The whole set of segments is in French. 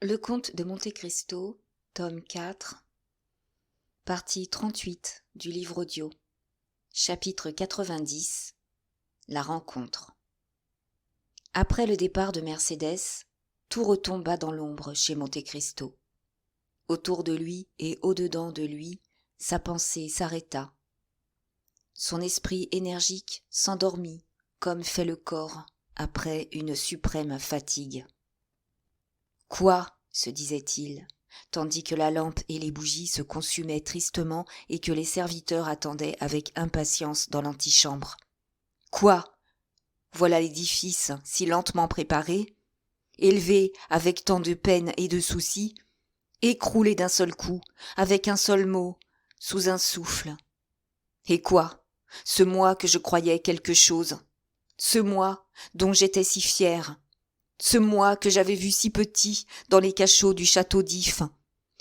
Le Comte de Monte Cristo, tome 4, partie 38 du livre audio, chapitre 90, la rencontre. Après le départ de Mercédès, tout retomba dans l'ombre chez Monte Cristo. Autour de lui et au-dedans de lui, sa pensée s'arrêta. Son esprit énergique s'endormit, comme fait le corps après une suprême fatigue. Quoi, se disait-il, tandis que la lampe et les bougies se consumaient tristement et que les serviteurs attendaient avec impatience dans l'antichambre. Quoi, voilà l'édifice si lentement préparé, élevé avec tant de peine et de soucis, écroulé d'un seul coup, avec un seul mot, sous un souffle. Et quoi, ce moi que je croyais quelque chose, ce moi dont j'étais si fière, ce moi que j'avais vu si petit dans les cachots du château d'If,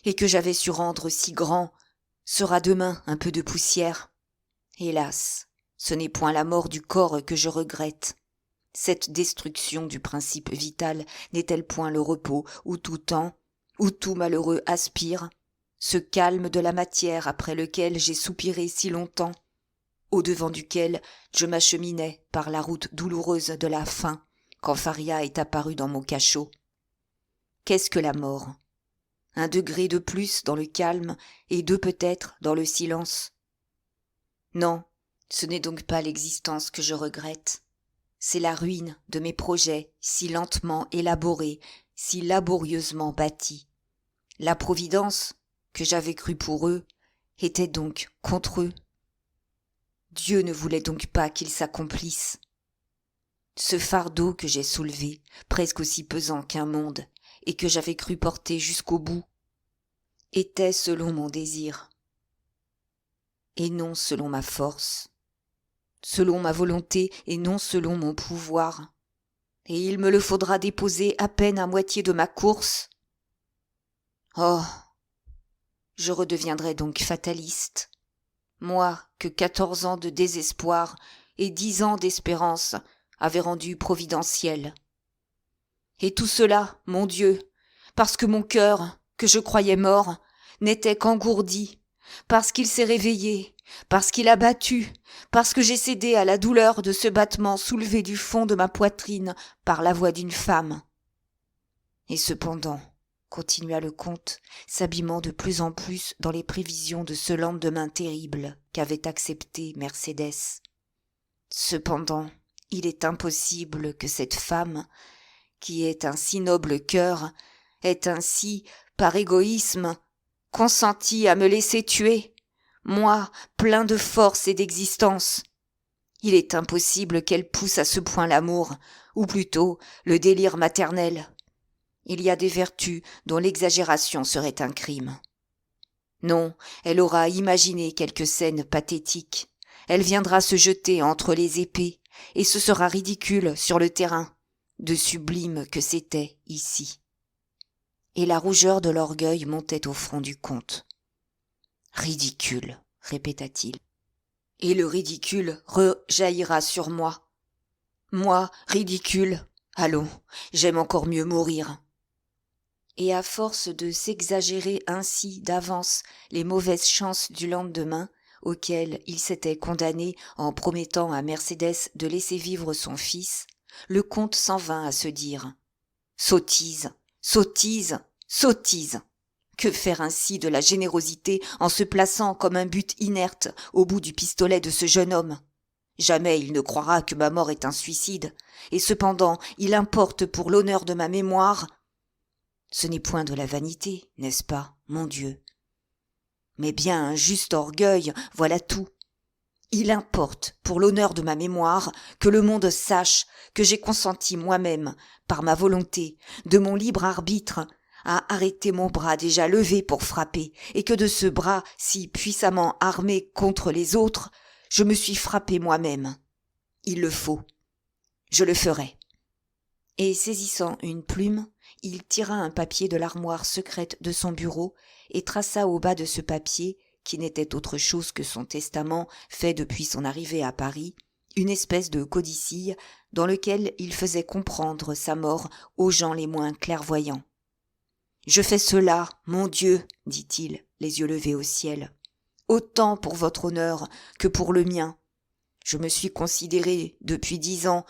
et que j'avais su rendre si grand, sera demain un peu de poussière. Hélas, ce n'est point la mort du corps que je regrette. Cette destruction du principe vital n'est-elle point le repos où tout temps, où tout malheureux aspire, ce calme de la matière après lequel j'ai soupiré si longtemps, au-devant duquel je m'acheminais par la route douloureuse de la faim, quand Faria est apparu dans mon cachot. Qu'est-ce que la mort? Un degré de plus dans le calme et deux peut-être dans le silence. Non, ce n'est donc pas l'existence que je regrette. C'est la ruine de mes projets si lentement élaborés, si laborieusement bâtis. La providence, que j'avais crue pour eux, était donc contre eux. Dieu ne voulait donc pas qu'ils s'accomplissent. Ce fardeau que j'ai soulevé, presque aussi pesant qu'un monde, et que j'avais cru porter jusqu'au bout, était selon mon désir, et non selon ma force, selon ma volonté et non selon mon pouvoir, et il me le faudra déposer à peine à moitié de ma course. Oh, je redeviendrai donc fataliste, moi que 14 ans de désespoir et 10 ans d'espérance avaient rendu providentiel. Et tout cela, mon Dieu, parce que mon cœur, que je croyais mort, n'était qu'engourdi, parce qu'il s'est réveillé, parce qu'il a battu, parce que j'ai cédé à la douleur de ce battement soulevé du fond de ma poitrine par la voix d'une femme. Et cependant, continua le comte, s'abîmant de plus en plus dans les prévisions de ce lendemain terrible qu'avait accepté Mercédès. Cependant, il est impossible que cette femme, qui est un si noble cœur, ait ainsi, par égoïsme, consenti à me laisser tuer, moi, plein de force et d'existence. Il est impossible qu'elle pousse à ce point l'amour, ou plutôt le délire maternel. Il y a des vertus dont l'exagération serait un crime. Non, elle aura imaginé quelque scène pathétique. Elle viendra se jeter entre les épées, et ce sera ridicule sur le terrain, de sublime que c'était ici. Et la rougeur de l'orgueil montait au front du comte. Ridicule, répéta-t-il. Et le ridicule rejaillira sur moi. Moi, ridicule. Allons, j'aime encore mieux mourir. Et à force de s'exagérer ainsi d'avance les mauvaises chances du lendemain, auxquelles il s'était condamné en promettant à Mercédès de laisser vivre son fils, le comte s'en vint à se dire « Sottise, sottise, sottise ! Que faire ainsi de la générosité en se plaçant comme un but inerte au bout du pistolet de ce jeune homme ? Jamais il ne croira que ma mort est un suicide, et cependant il importe pour l'honneur de ma mémoire. Ce n'est point de la vanité, n'est-ce pas, mon Dieu ? Mais bien un juste orgueil, voilà tout. Il importe, pour l'honneur de ma mémoire, que le monde sache que j'ai consenti moi-même, par ma volonté, de mon libre arbitre, à arrêter mon bras déjà levé pour frapper, et que de ce bras si puissamment armé contre les autres, je me suis frappé moi-même. Il le faut. Je le ferai. Et saisissant une plume, il tira un papier de l'armoire secrète de son bureau et traça au bas de ce papier, qui n'était autre chose que son testament fait depuis son arrivée à Paris, une espèce de codicille dans lequel il faisait comprendre sa mort aux gens les moins clairvoyants. Je fais cela, mon Dieu, dit-il, les yeux levés au ciel, autant pour votre honneur que pour le mien. Je me suis considéré depuis 10 ans,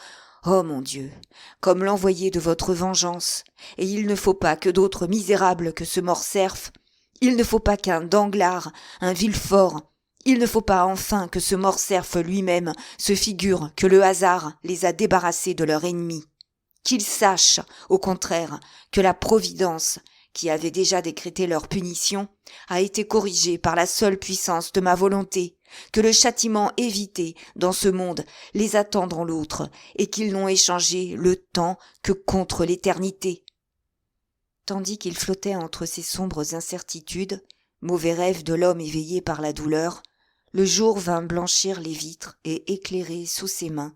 oh mon Dieu, comme l'envoyé de votre vengeance, et il ne faut pas que d'autres misérables que ce Morcerf, il ne faut pas qu'un Danglars, un Villefort, il ne faut pas enfin que ce Morcerf lui-même se figure que le hasard les a débarrassés de leur ennemi. Qu'ils sachent, au contraire, que la Providence, qui avait déjà décrété leur punition, a été corrigée par la seule puissance de ma volonté, que le châtiment évité dans ce monde les attend dans l'autre, et qu'ils n'ont échangé le temps que contre l'éternité. Tandis qu'il flottait entre ces sombres incertitudes, mauvais rêve de l'homme éveillé par la douleur, le jour vint blanchir les vitres et éclairer sous ses mains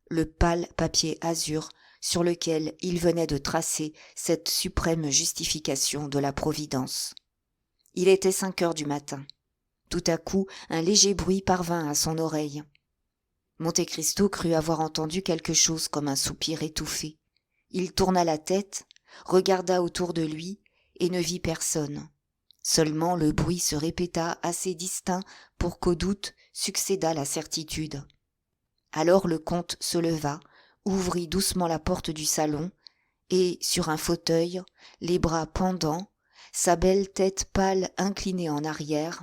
le pâle papier azur sur lequel il venait de tracer cette suprême justification de la Providence. Il était 5 heures du matin. Tout à coup, un léger bruit parvint à son oreille. Monte Cristo crut avoir entendu quelque chose comme un soupir étouffé. Il tourna la tête, regarda autour de lui et ne vit personne. Seulement le bruit se répéta assez distinct pour qu'au doute succédât la certitude. Alors le comte se leva, ouvrit doucement la porte du salon, et, sur un fauteuil, les bras pendants, sa belle tête pâle inclinée en arrière,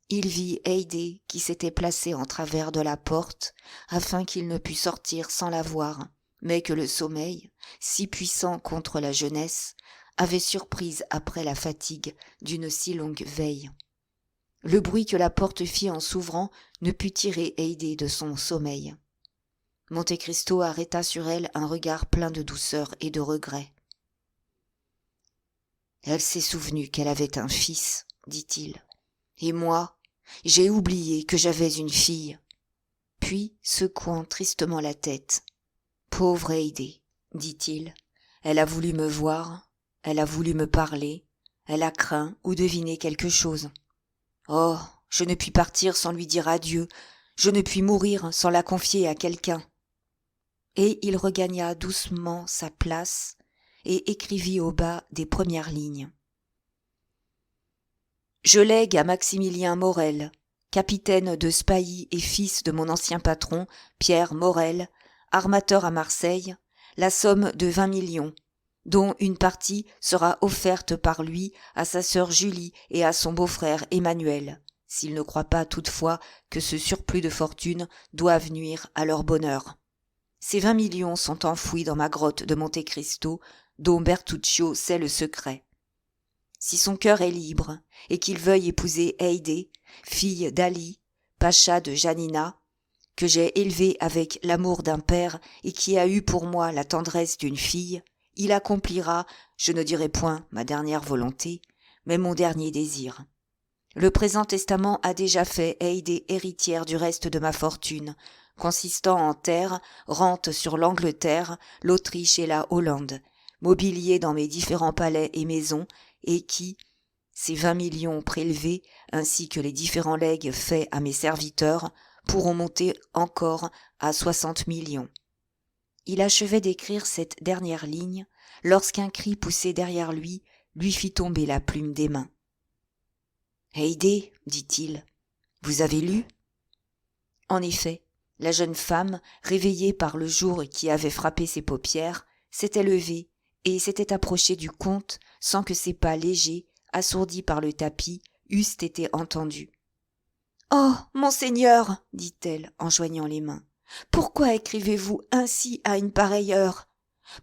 il vit Haydée qui s'était placée en travers de la porte, afin qu'il ne pût sortir sans la voir, mais que le sommeil, si puissant contre la jeunesse, avait surprise après la fatigue d'une si longue veille. Le bruit que la porte fit en s'ouvrant ne put tirer Haydée de son sommeil. Monte Cristo arrêta sur elle un regard plein de douceur et de regret. « Elle s'est souvenue qu'elle avait un fils, dit-il. Et moi, j'ai oublié que j'avais une fille. » Puis, secouant tristement la tête, « Pauvre Haydée, dit-il, elle a voulu me voir, elle a voulu me parler, elle a craint ou deviné quelque chose. Oh, je ne puis partir sans lui dire adieu, je ne puis mourir sans la confier à quelqu'un. » Et il regagna doucement sa place et écrivit au bas des premières lignes. « Je lègue à Maximilien Morel, capitaine de Spahis et fils de mon ancien patron, Pierre Morel, armateur à Marseille, la somme de 20 millions, dont une partie sera offerte par lui à sa sœur Julie et à son beau-frère Emmanuel, s'il ne croit pas toutefois que ce surplus de fortune doive nuire à leur bonheur. Ces 20 millions sont enfouis dans ma grotte de Monte Cristo, dont Bertuccio sait le secret. Si son cœur est libre, et qu'il veuille épouser Haydée, fille d'Ali, pacha de Janina, que j'ai élevée avec l'amour d'un père et qui a eu pour moi la tendresse d'une fille, il accomplira, je ne dirai point ma dernière volonté, mais mon dernier désir. Le présent testament a déjà fait Haydée héritière du reste de ma fortune, consistant en terres, rentes sur l'Angleterre, l'Autriche et la Hollande, mobilier dans mes différents palais et maisons, et qui, ces 20 millions prélevés, ainsi que les différents legs faits à mes serviteurs, pourront monter encore à 60 millions. Il achevait d'écrire cette dernière ligne, lorsqu'un cri poussé derrière lui fit tomber la plume des mains. « Haydée, dit-il, vous avez lu ?» En effet, la jeune femme, réveillée par le jour qui avait frappé ses paupières, s'était levée et s'était approchée du comte sans que ses pas légers, assourdis par le tapis, eussent été entendus. « Oh, monseigneur, dit-elle en joignant les mains, pourquoi écrivez-vous ainsi à une pareille heure ?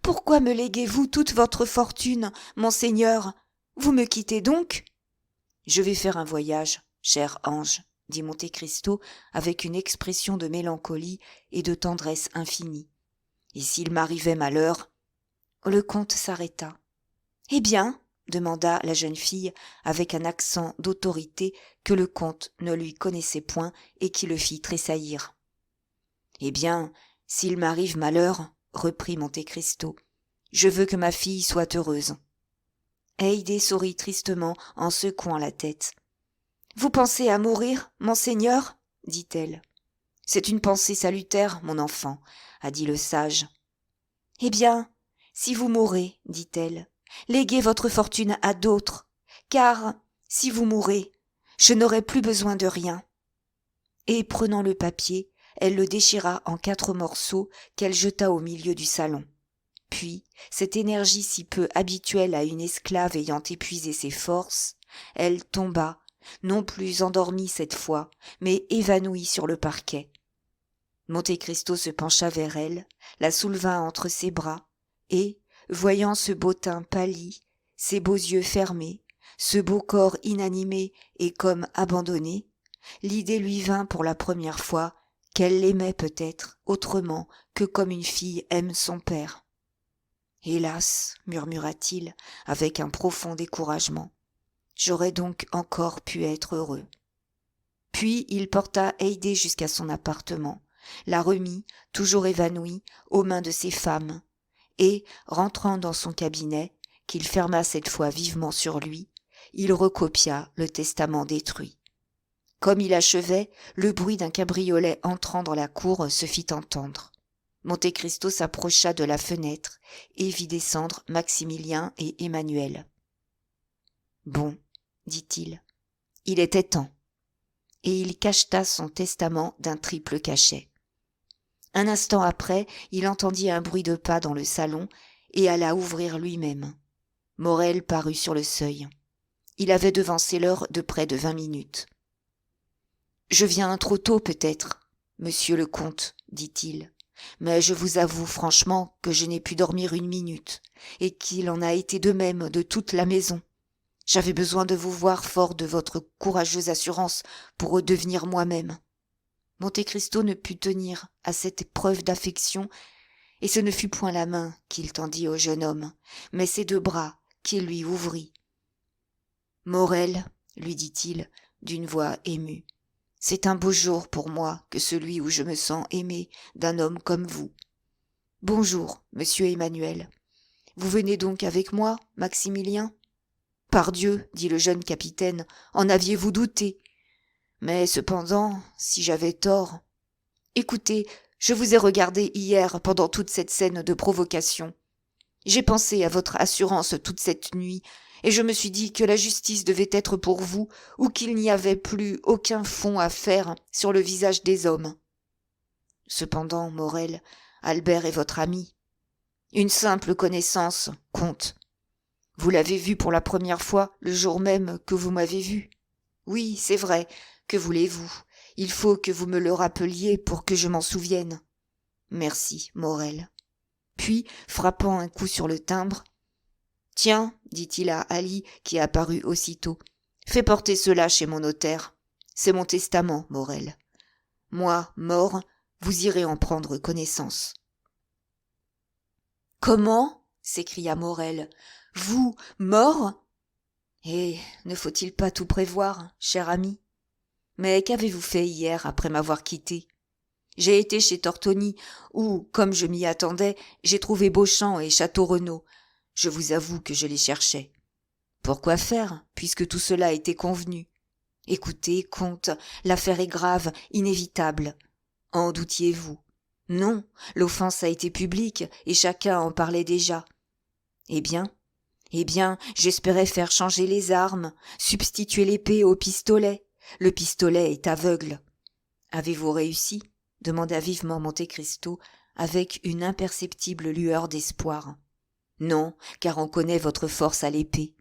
Pourquoi me léguez-vous toute votre fortune, monseigneur ? Vous me quittez donc ? » « Je vais faire un voyage, cher ange, » dit Monte Cristo avec une expression de mélancolie et de tendresse infinie. « Et s'il m'arrivait malheur ?» Le comte s'arrêta. « Eh bien ?» demanda la jeune fille avec un accent d'autorité que le comte ne lui connaissait point et qui le fit tressaillir. « Eh bien, s'il m'arrive malheur, reprit Monte Cristo, je veux que ma fille soit heureuse. » Haydée sourit tristement en secouant la tête. « Vous pensez à mourir, monseigneur ?» dit-elle. « C'est une pensée salutaire, mon enfant, » a dit le sage. « Eh bien, si vous mourrez, dit-elle, léguez votre fortune à d'autres, car, si vous mourrez, je n'aurai plus besoin de rien. » Et prenant le papier, elle le déchira en 4 morceaux qu'elle jeta au milieu du salon. Puis, cette énergie si peu habituelle à une esclave ayant épuisé ses forces, elle tomba, non plus endormie cette fois, mais évanouie sur le parquet. Monte Cristo se pencha vers elle, la souleva entre ses bras, et, voyant ce beau teint pâli, ces beaux yeux fermés, ce beau corps inanimé et comme abandonné, l'idée lui vint pour la première fois qu'elle l'aimait peut-être autrement que comme une fille aime son père. « Hélas, murmura-t-il avec un profond découragement, j'aurais donc encore pu être heureux. » Puis il porta Haydée jusqu'à son appartement, la remit, toujours évanouie, aux mains de ses femmes, et, rentrant dans son cabinet, qu'il ferma cette fois vivement sur lui, il recopia le testament détruit. Comme il achevait, le bruit d'un cabriolet entrant dans la cour se fit entendre. Monte Cristo s'approcha de la fenêtre et vit descendre Maximilien et Emmanuel. « Bon, dit-il, il était temps. » Et il cacheta son testament d'un triple cachet. Un instant après, il entendit un bruit de pas dans le salon et alla ouvrir lui-même. Morrel parut sur le seuil. Il avait devancé l'heure de près de 20 minutes. « Je viens trop tôt peut-être, monsieur le comte, dit-il, mais je vous avoue franchement que je n'ai pu dormir une minute, et qu'il en a été de même de toute la maison. J'avais besoin de vous voir fort de votre courageuse assurance pour redevenir moi-même. » Monte Cristo ne put tenir à cette preuve d'affection, et ce ne fut point la main qu'il tendit au jeune homme, mais ses 2 bras qu'il lui ouvrit. « Morrel, lui dit-il d'une voix émue, c'est un beau jour pour moi que celui où je me sens aimé d'un homme comme vous. Bonjour, monsieur Emmanuel. Vous venez donc avec moi, Maximilien ? Pardieu, dit le jeune capitaine, en aviez-vous douté ? Mais cependant, si j'avais tort... Écoutez, je vous ai regardé hier pendant toute cette scène de provocation. J'ai pensé à votre assurance toute cette nuit, et je me suis dit que la justice devait être pour vous, ou qu'il n'y avait plus aucun fond à faire sur le visage des hommes. Cependant, Morrel, Albert est votre ami. Une simple connaissance, comte. Vous l'avez vu pour la première fois le jour même que vous m'avez vu. Oui, c'est vrai. Que voulez-vous ? Il faut que vous me le rappeliez pour que je m'en souvienne. Merci, Morrel. Puis, frappant un coup sur le timbre, « Tiens, dit-il à Ali, qui apparut aussitôt, fais porter cela chez mon notaire. C'est mon testament, Morrel. Moi, mort, vous irez en prendre connaissance. » « Comment ? » s'écria Morrel. « Vous, mort ? Eh, ne faut-il pas tout prévoir, cher ami ? Mais qu'avez-vous fait hier après m'avoir quitté ? J'ai été chez Tortoni, où, comme je m'y attendais, j'ai trouvé Beauchamp et Château-Renaud. Je vous avoue que je les cherchais. Pourquoi faire, puisque tout cela était convenu ? Écoutez, comte, l'affaire est grave, inévitable. En doutiez-vous ? Non, l'offense a été publique et chacun en parlait déjà. Eh bien, j'espérais faire changer les armes, substituer l'épée au pistolet. Le pistolet est aveugle. Avez-vous réussi ? Demanda vivement Monte Cristo avec une imperceptible lueur d'espoir. Non, car on connaît votre force à l'épée.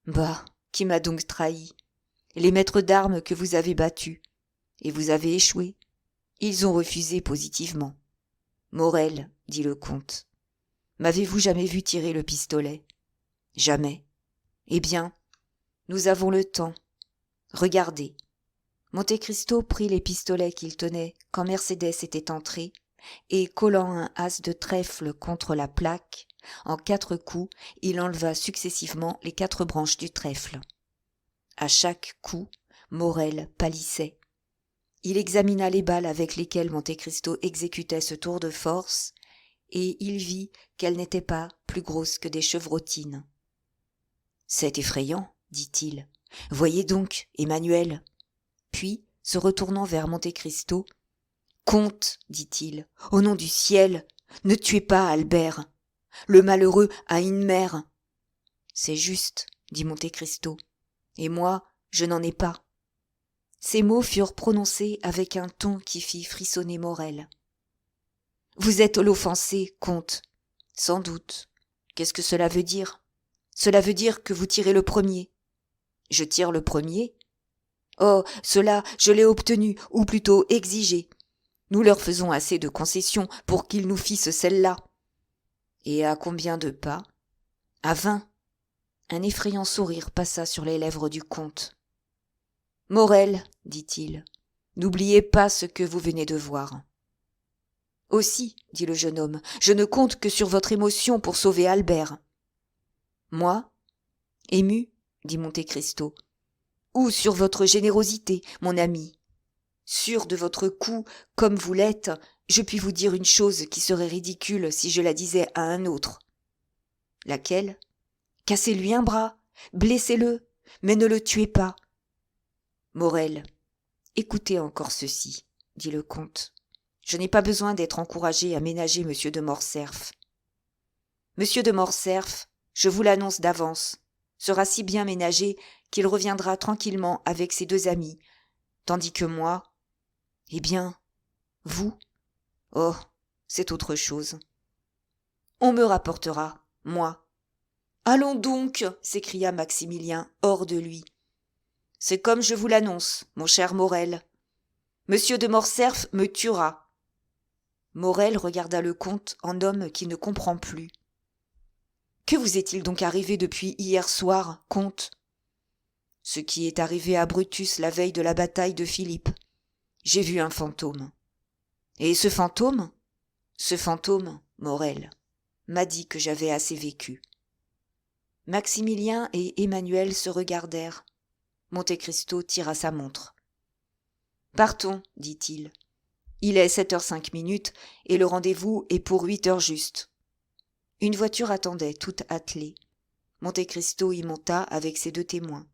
Bah, qui m'a donc trahi ? Les maîtres d'armes que vous avez battus. Et vous avez échoué. Ils ont refusé positivement. Morrel, dit le comte, m'avez-vous jamais vu tirer le pistolet ? Jamais. Eh bien, nous avons le temps. Regardez. Monte Cristo prit les pistolets qu'il tenait quand Mercédès était entrée, et collant un as de trèfle contre la plaque, en 4 coups, il enleva successivement les 4 branches du trèfle. À chaque coup, Morrel pâlissait. Il examina les balles avec lesquelles Monte Cristo exécutait ce tour de force, et il vit qu'elles n'étaient pas plus grosses que des chevrotines. « C'est effrayant, dit-il. Voyez donc, Emmanuel. » Puis, se retournant vers Monte Cristo, « Comte, dit-il, au nom du ciel, ne tuez pas Albert. Le malheureux a une mère. » C'est juste, dit Monte Cristo. Et moi, je n'en ai pas. Ces mots furent prononcés avec un ton qui fit frissonner Morel. Vous êtes l'offensé, comte. Sans doute. Qu'est-ce que cela veut dire? Cela veut dire que vous tirez le premier. Je tire le premier? Oh, cela, je l'ai obtenu, ou plutôt exigé. Nous leur faisons assez de concessions pour qu'ils nous fissent celle-là. Et à combien de pas? À 20. Un effrayant sourire passa sur les lèvres du comte. Morel, dit-il, n'oubliez pas ce que vous venez de voir. Aussi, dit le jeune homme, je ne compte que sur votre émotion pour sauver Albert. Moi? Ému, dit Monte Cristo. Ou sur votre générosité, mon ami. Sûr de votre coup, comme vous l'êtes, je puis vous dire une chose qui serait ridicule si je la disais à un autre. Laquelle? Cassez-lui un bras, blessez-le, mais ne le tuez pas. Morel, écoutez encore ceci, dit le comte. Je n'ai pas besoin d'être encouragé à ménager M. de Morcerf. M. de Morcerf, je vous l'annonce d'avance, sera si bien ménagé qu'il reviendra tranquillement avec ses 2 amis, tandis que moi, eh bien, vous, oh, c'est autre chose. On me rapportera, moi. Allons donc, s'écria Maximilien, hors de lui. C'est comme je vous l'annonce, mon cher Morel. Monsieur de Morcerf me tuera. Morel regarda le comte en homme qui ne comprend plus. Que vous est-il donc arrivé depuis hier soir, comte? Ce qui est arrivé à Brutus la veille de la bataille de Philippe. J'ai vu un fantôme. Et ce fantôme, Morel, m'a dit que j'avais assez vécu. Maximilien et Emmanuel se regardèrent. Monte Cristo tira sa montre. Partons, dit-il. Il est 7h05 et le rendez-vous est pour 8h juste. Une voiture attendait, toute attelée. Monte Cristo y monta avec ses 2 témoins.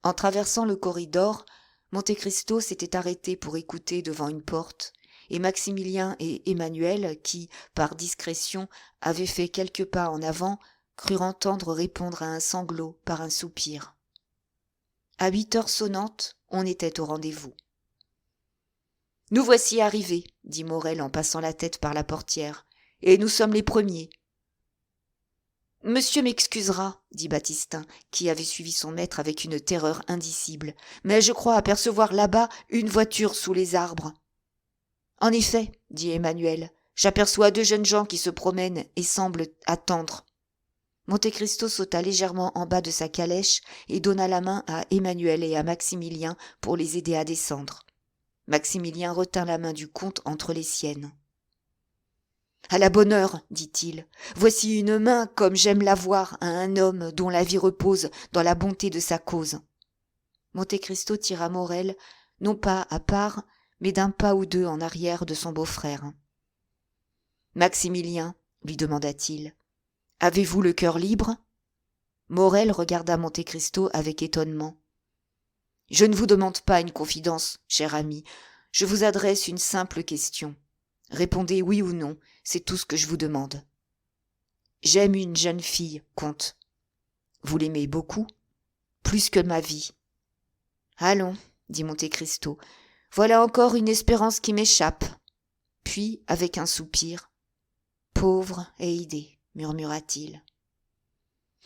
En traversant le corridor, Monte Cristo s'était arrêté pour écouter devant une porte, et Maximilien et Emmanuel, qui, par discrétion, avaient fait quelques pas en avant, crurent entendre répondre à un sanglot par un soupir. À 8h sonnantes, on était au rendez-vous. « Nous voici arrivés, dit Morel en passant la tête par la portière, et nous sommes les premiers. »« Monsieur m'excusera, dit Baptistin, qui avait suivi son maître avec une terreur indicible, mais je crois apercevoir là-bas une voiture sous les arbres. »« En effet, dit Emmanuel, j'aperçois 2 jeunes gens qui se promènent et semblent attendre. » Monte Cristo sauta légèrement en bas de sa calèche et donna la main à Emmanuel et à Maximilien pour les aider à descendre. Maximilien retint la main du comte entre les siennes. « À la bonne heure, dit-il, voici une main comme j'aime la voir à un homme dont la vie repose dans la bonté de sa cause. » Monte Cristo tira Morel, non pas à part, mais d'un pas ou 2 en arrière de son beau-frère. « Maximilien, lui demanda-t-il, avez-vous le cœur libre ?» Morel regarda Monte Cristo avec étonnement. « Je ne vous demande pas une confidence, cher ami, je vous adresse une simple question. Répondez oui ou non, c'est tout ce que je vous demande. J'aime une jeune fille, comte. Vous l'aimez beaucoup? Plus que ma vie. Allons, dit Monte Cristo, voilà encore une espérance qui m'échappe. Puis, avec un soupir, pauvre Haydée, murmura-t-il.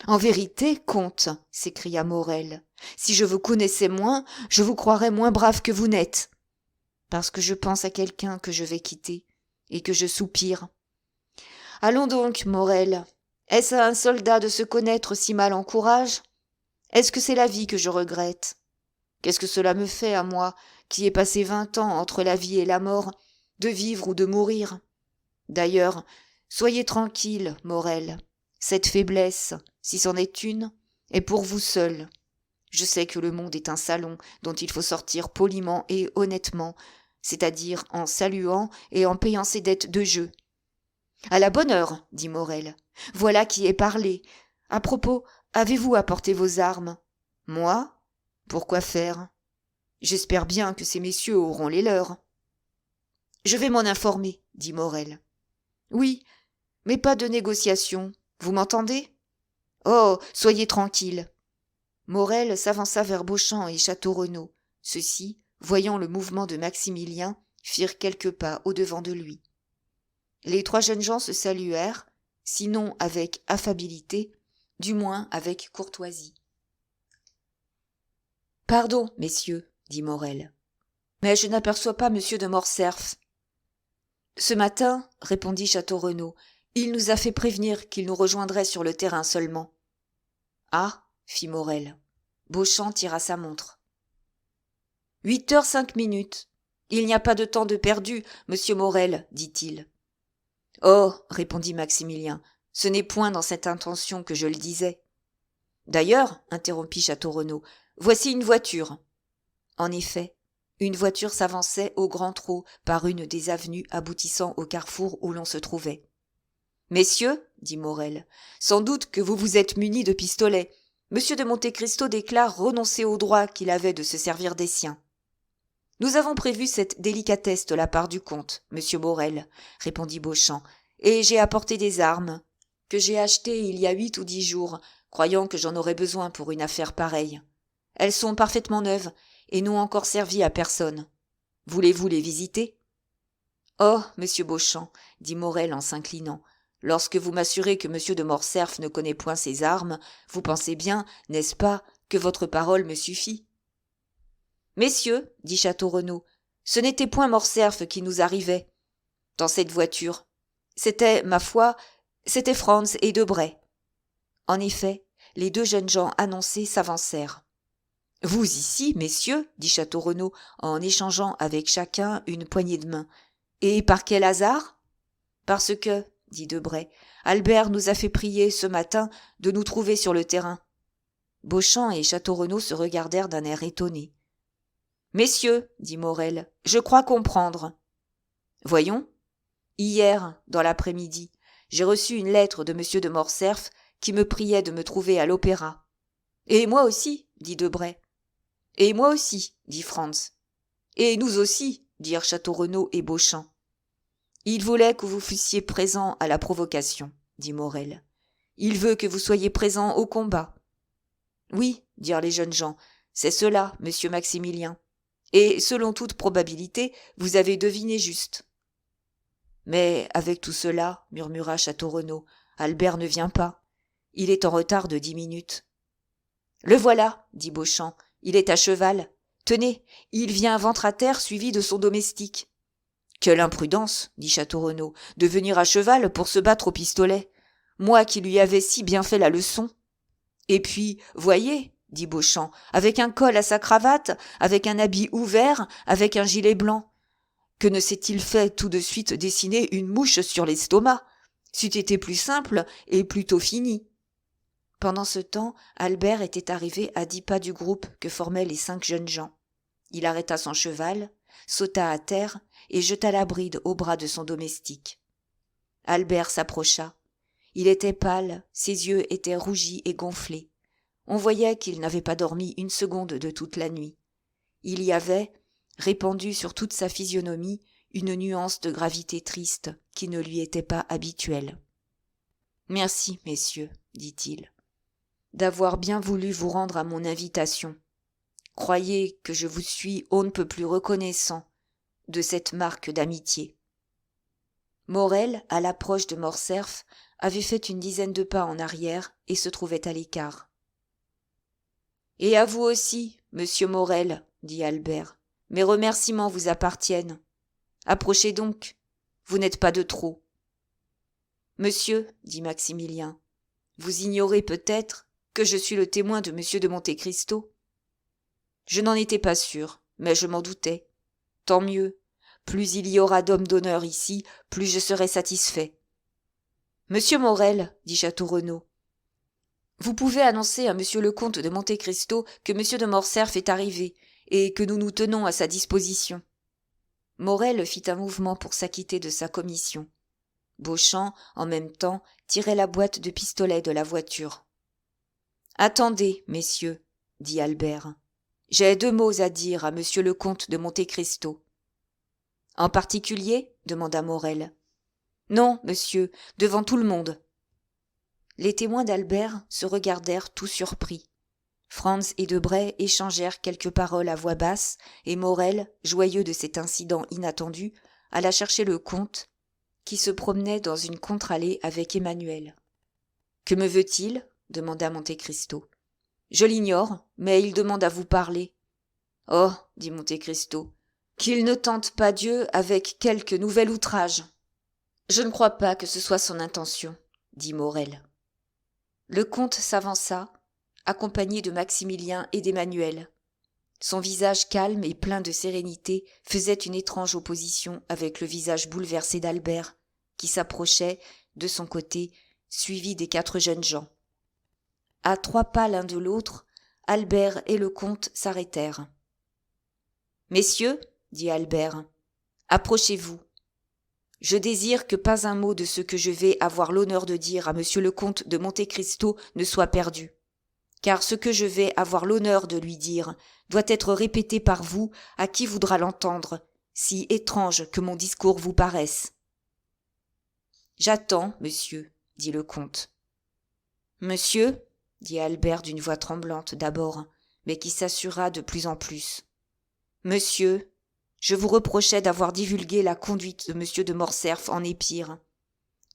En vérité, comte, s'écria Morel, si je vous connaissais moins, je vous croirais moins brave que vous n'êtes. Parce que je pense à quelqu'un que je vais quitter, et que je soupire. Allons donc, Morel, est-ce à un soldat de se connaître si mal en courage? Est-ce que c'est la vie que je regrette? Qu'est-ce que cela me fait à moi, qui ai passé 20 ans entre la vie et la mort, de vivre ou de mourir? D'ailleurs, soyez tranquille, Morel. Cette faiblesse, si c'en est une, est pour vous seul. Je sais que le monde est un salon dont il faut sortir poliment et honnêtement, c'est-à-dire en saluant et en payant ses dettes de jeu. À la bonne heure, dit Morel. Voilà qui est parlé. À propos, avez-vous apporté vos armes? Moi? Pourquoi faire? J'espère bien que ces messieurs auront les leurs. Je vais m'en informer, dit Morel. Oui, mais pas de négociation. Vous m'entendez? Oh, soyez tranquille. Morel s'avança vers Beauchamp et Château-Renaud. Ceux-ci, voyant le mouvement de Maximilien, firent quelques pas au-devant de lui. Les trois jeunes gens se saluèrent, sinon avec affabilité, du moins avec courtoisie. « Pardon, messieurs, dit Morel, mais je n'aperçois pas monsieur de Morcerf. »« Ce matin, répondit Château-Renaud, il nous a fait prévenir qu'il nous rejoindrait sur le terrain seulement. »« Ah, fit Morel. Beauchamp tira sa montre. « 8h05. Il n'y a pas de temps de perdu, monsieur Morel, dit-il. »« Oh, répondit Maximilien, ce n'est point dans cette intention que je le disais. »« D'ailleurs, interrompit Château-Renaud, voici une voiture. » En effet, une voiture s'avançait au grand trot par une des avenues aboutissant au carrefour où l'on se trouvait. « Messieurs, dit Morel, sans doute que vous vous êtes munis de pistolets. Monsieur de Monte Cristo déclare renoncer au droit qu'il avait de se servir des siens. »« Nous avons prévu cette délicatesse de la part du comte, monsieur Morel, répondit Beauchamp, et j'ai apporté des armes, que j'ai achetées il y a 8 ou 10 jours, croyant que j'en aurais besoin pour une affaire pareille. Elles sont parfaitement neuves et n'ont encore servi à personne. Voulez-vous les visiter ? » « Oh, monsieur Beauchamp, dit Morel en s'inclinant, lorsque vous m'assurez que monsieur de Morcerf ne connaît point ses armes, vous pensez bien, n'est-ce pas, que votre parole me suffit ? » « Messieurs, dit Château-Renaud, ce n'était point Morcerf qui nous arrivait dans cette voiture. C'était, ma foi, c'était Franz et Debray. » En effet, les deux jeunes gens annoncés s'avancèrent. « Vous ici, messieurs, dit Château-Renaud, en échangeant avec chacun une poignée de main. Et par quel hasard ? Parce que, dit Debray, Albert nous a fait prier ce matin de nous trouver sur le terrain. » Beauchamp et Château-Renaud se regardèrent d'un air étonné. « Messieurs, dit Morel, je crois comprendre. »« Voyons. Hier, dans l'après-midi, j'ai reçu une lettre de monsieur de Morcerf qui me priait de me trouver à l'opéra. »« Et moi aussi, dit Debray. »« Et moi aussi, dit Franz. »« Et nous aussi, dirent Château-Renaud et Beauchamp. »« Il voulait que vous fussiez présents à la provocation, dit Morel. Il veut que vous soyez présents au combat. »« Oui, dirent les jeunes gens, c'est cela, monsieur Maximilien. Et, selon toute probabilité, vous avez deviné juste. »« Mais, avec tout cela, murmura Château-Renaud, Albert ne vient pas. Il est en retard de 10 minutes. »« Le voilà, dit Beauchamp, il est à cheval. Tenez, il vient ventre à terre suivi de son domestique. »« Quelle imprudence, dit Château-Renaud, de venir à cheval pour se battre au pistolet. Moi qui lui avais si bien fait la leçon. Et puis, voyez, dit Beauchamp, avec un col à sa cravate, avec un habit ouvert, avec un gilet blanc. Que ne s'est-il fait tout de suite dessiner une mouche sur l'estomac ? C'eût été plus simple et plutôt fini. » Pendant ce temps, Albert était arrivé à 10 pas du groupe que formaient les 5 jeunes gens. Il arrêta son cheval, sauta à terre et jeta la bride au bras de son domestique. Albert s'approcha. Il était pâle, ses yeux étaient rougis et gonflés. On voyait qu'il n'avait pas dormi une seconde de toute la nuit. Il y avait, répandue sur toute sa physionomie, une nuance de gravité triste qui ne lui était pas habituelle. « Merci, messieurs, dit-il, d'avoir bien voulu vous rendre à mon invitation. Croyez que je vous suis on ne peut plus reconnaissant de cette marque d'amitié. » Morel, à l'approche de Morcerf, avait fait une 10aine de pas en arrière et se trouvait à l'écart. « Et à vous aussi, monsieur Morel, dit Albert, mes remerciements vous appartiennent. Approchez donc, vous n'êtes pas de trop. »« Monsieur, dit Maximilien, vous ignorez peut-être que je suis le témoin de monsieur de Monte Cristo. » Je n'en étais pas sûr, mais je m'en doutais. Tant mieux. Plus il y aura d'hommes d'honneur ici, plus je serai satisfait. « Monsieur Morel, dit Château-Renaud, vous pouvez annoncer à monsieur le comte de Monte Cristo que monsieur de Morcerf est arrivé et que nous nous tenons à sa disposition. » Morel fit un mouvement pour s'acquitter de sa commission. Beauchamp, en même temps, tirait la boîte de pistolet de la voiture. « Attendez, messieurs, dit Albert. J'ai 2 mots à dire à monsieur le comte de Monte Cristo. »« En particulier ? demanda Morel. « Non, monsieur, devant tout le monde. » Les témoins d'Albert se regardèrent tout surpris. Franz et Debray échangèrent quelques paroles à voix basse, et Morel, joyeux de cet incident inattendu, alla chercher le comte, qui se promenait dans une contre-allée avec Emmanuel. « Que me veut-il » demanda Monte Cristo. « Je l'ignore, mais il demande à vous parler. »« Oh » dit Monte Cristo, « qu'il ne tente pas Dieu avec quelque nouvel outrage. »« Je ne crois pas que ce soit son intention, » dit Morel. Le comte s'avança, accompagné de Maximilien et d'Emmanuel. Son visage calme et plein de sérénité faisait une étrange opposition avec le visage bouleversé d'Albert, qui s'approchait, de son côté, suivi des 4 jeunes gens. À 3 pas l'un de l'autre, Albert et le comte s'arrêtèrent. « Messieurs, dit Albert, approchez-vous. Je désire que pas un mot de ce que je vais avoir l'honneur de dire à monsieur le comte de Monte Cristo ne soit perdu. Car ce que je vais avoir l'honneur de lui dire doit être répété par vous à qui voudra l'entendre, si étrange que mon discours vous paraisse. »« J'attends, monsieur, dit le comte. »« Monsieur, dit Albert d'une voix tremblante d'abord, mais qui s'assura de plus en plus. Monsieur, je vous reprochais d'avoir divulgué la conduite de monsieur de Morcerf en Épire.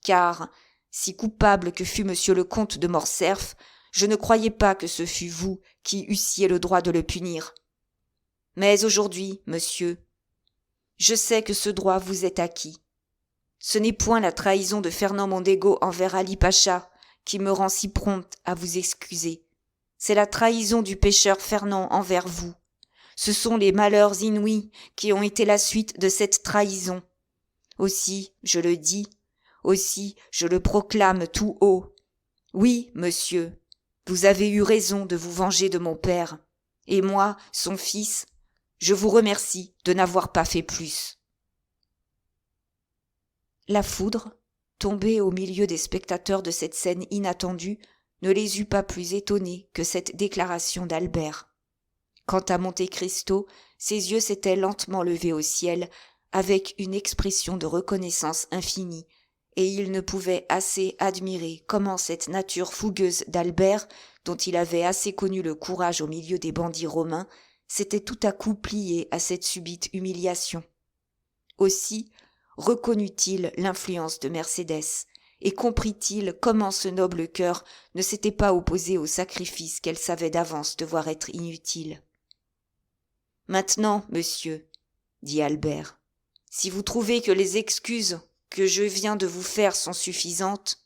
Car, si coupable que fût monsieur le comte de Morcerf, je ne croyais pas que ce fût vous qui eussiez le droit de le punir. Mais aujourd'hui, monsieur, je sais que ce droit vous est acquis. Ce n'est point la trahison de Fernand Mondego envers Ali Pacha qui me rend si prompte à vous excuser. C'est la trahison du pécheur Fernand envers vous. Ce sont les malheurs inouïs qui ont été la suite de cette trahison. Aussi, je le dis, aussi je le proclame tout haut. Oui, monsieur, vous avez eu raison de vous venger de mon père, et moi, son fils, je vous remercie de n'avoir pas fait plus. » La foudre, tombée au milieu des spectateurs de cette scène inattendue, ne les eut pas plus étonnés que cette déclaration d'Albert. Quant à Monte Cristo, ses yeux s'étaient lentement levés au ciel avec une expression de reconnaissance infinie, et il ne pouvait assez admirer comment cette nature fougueuse d'Albert, dont il avait assez connu le courage au milieu des bandits romains, s'était tout à coup pliée à cette subite humiliation. Aussi reconnut-il l'influence de Mercédès, et comprit-il comment ce noble cœur ne s'était pas opposé au sacrifice qu'elle savait d'avance devoir être inutile. « Maintenant, monsieur, dit Albert, si vous trouvez que les excuses que je viens de vous faire sont suffisantes,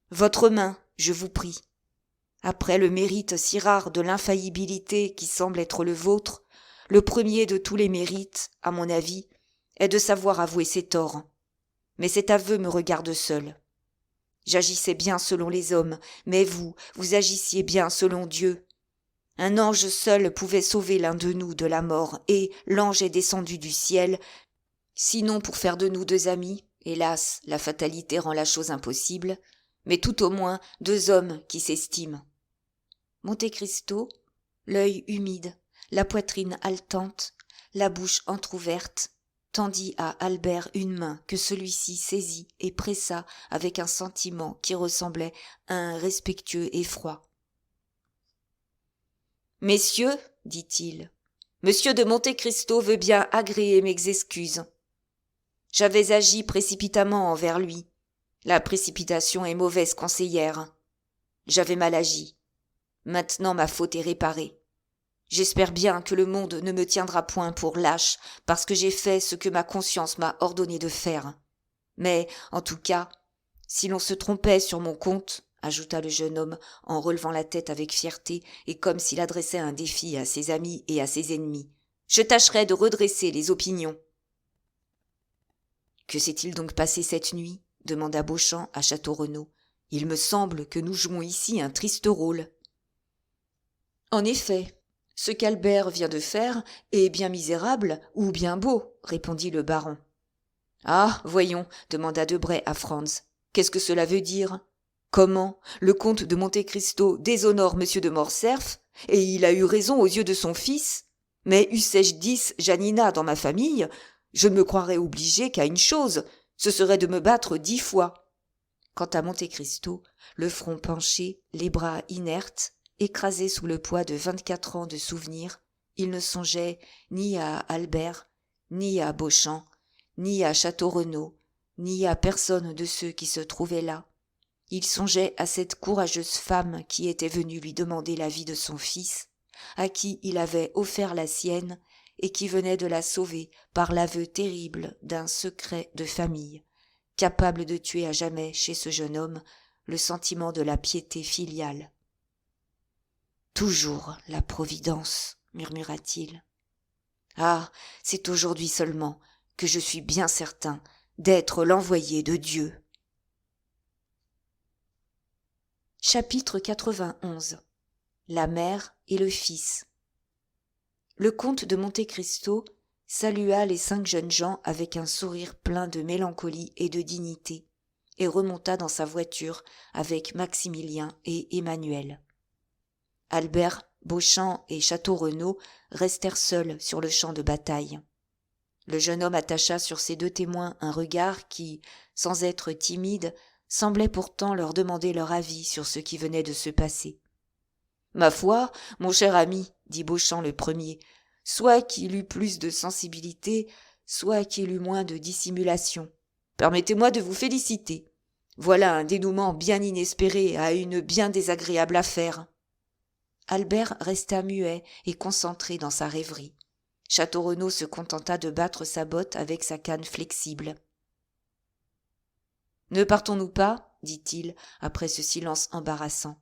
votre main, je vous prie. Après le mérite si rare de l'infaillibilité qui semble être le vôtre, le premier de tous les mérites, à mon avis, est de savoir avouer ses torts. Mais cet aveu me regarde seul. J'agissais bien selon les hommes, mais vous agissiez bien selon Dieu. Un ange seul pouvait sauver l'un de nous de la mort, et l'ange est descendu du ciel, sinon pour faire de nous 2 amis, hélas, la fatalité rend la chose impossible, mais tout au moins 2 hommes qui s'estiment. Monte Cristo, l'œil humide, la poitrine haletante, la bouche entr'ouverte, tendit à Albert une main que celui-ci saisit et pressa avec un sentiment qui ressemblait à un respectueux effroi. « Messieurs, dit-il, monsieur de Monte Cristo veut bien agréer mes excuses. J'avais agi précipitamment envers lui. La précipitation est mauvaise conseillère. J'avais mal agi. Maintenant ma faute est réparée. J'espère bien que le monde ne me tiendra point pour lâche parce que j'ai fait ce que ma conscience m'a ordonné de faire. Mais, en tout cas, si l'on se trompait sur mon compte, ajouta le jeune homme en relevant la tête avec fierté et comme s'il adressait un défi à ses amis et à ses ennemis, je tâcherai de redresser les opinions. « Que s'est-il donc passé cette nuit ?» demanda Beauchamp à Château-Renaud. « Il me semble que nous jouons ici un triste rôle. » En effet, ce qu'Albert vient de faire est bien misérable ou bien beau, répondit le baron. Ah, voyons, demanda Debray à Franz. Qu'est-ce que cela veut dire ? Comment le comte de Monte Cristo déshonore monsieur de Morcerf, et il a eu raison aux yeux de son fils ? Mais eussé-je 10 Janina dans ma famille, je ne me croirais obligé qu'à une chose, ce serait de me battre 10 fois. Quant à Monte Cristo, le front penché, les bras inertes, écrasé sous le poids de 24 ans de souvenirs, il ne songeait ni à Albert, ni à Beauchamp, ni à Château-Renaud, ni à personne de ceux qui se trouvaient là. Il songeait à cette courageuse femme qui était venue lui demander la vie de son fils, à qui il avait offert la sienne et qui venait de la sauver par l'aveu terrible d'un secret de famille, capable de tuer à jamais chez ce jeune homme le sentiment de la piété filiale. « Toujours la Providence » murmura-t-il. « Ah, c'est aujourd'hui seulement que je suis bien certain d'être l'envoyé de Dieu. » Chapitre 91. La mère et le fils. Le comte de Monte Cristo salua les 5 jeunes gens avec un sourire plein de mélancolie et de dignité, et remonta dans sa voiture avec Maximilien et Emmanuel. Albert, Beauchamp et Château-Renaud restèrent seuls sur le champ de bataille. Le jeune homme attacha sur ses 2 témoins un regard qui, sans être timide, semblait pourtant leur demander leur avis sur ce qui venait de se passer. « Ma foi, mon cher ami, dit Beauchamp le premier, soit qu'il eût plus de sensibilité, soit qu'il eût moins de dissimulation. Permettez-moi de vous féliciter. Voilà un dénouement bien inespéré à une bien désagréable affaire. » Albert resta muet et concentré dans sa rêverie. Château-Renaud se contenta de battre sa botte avec sa canne flexible. « Ne partons-nous pas ?» dit-il, après ce silence embarrassant.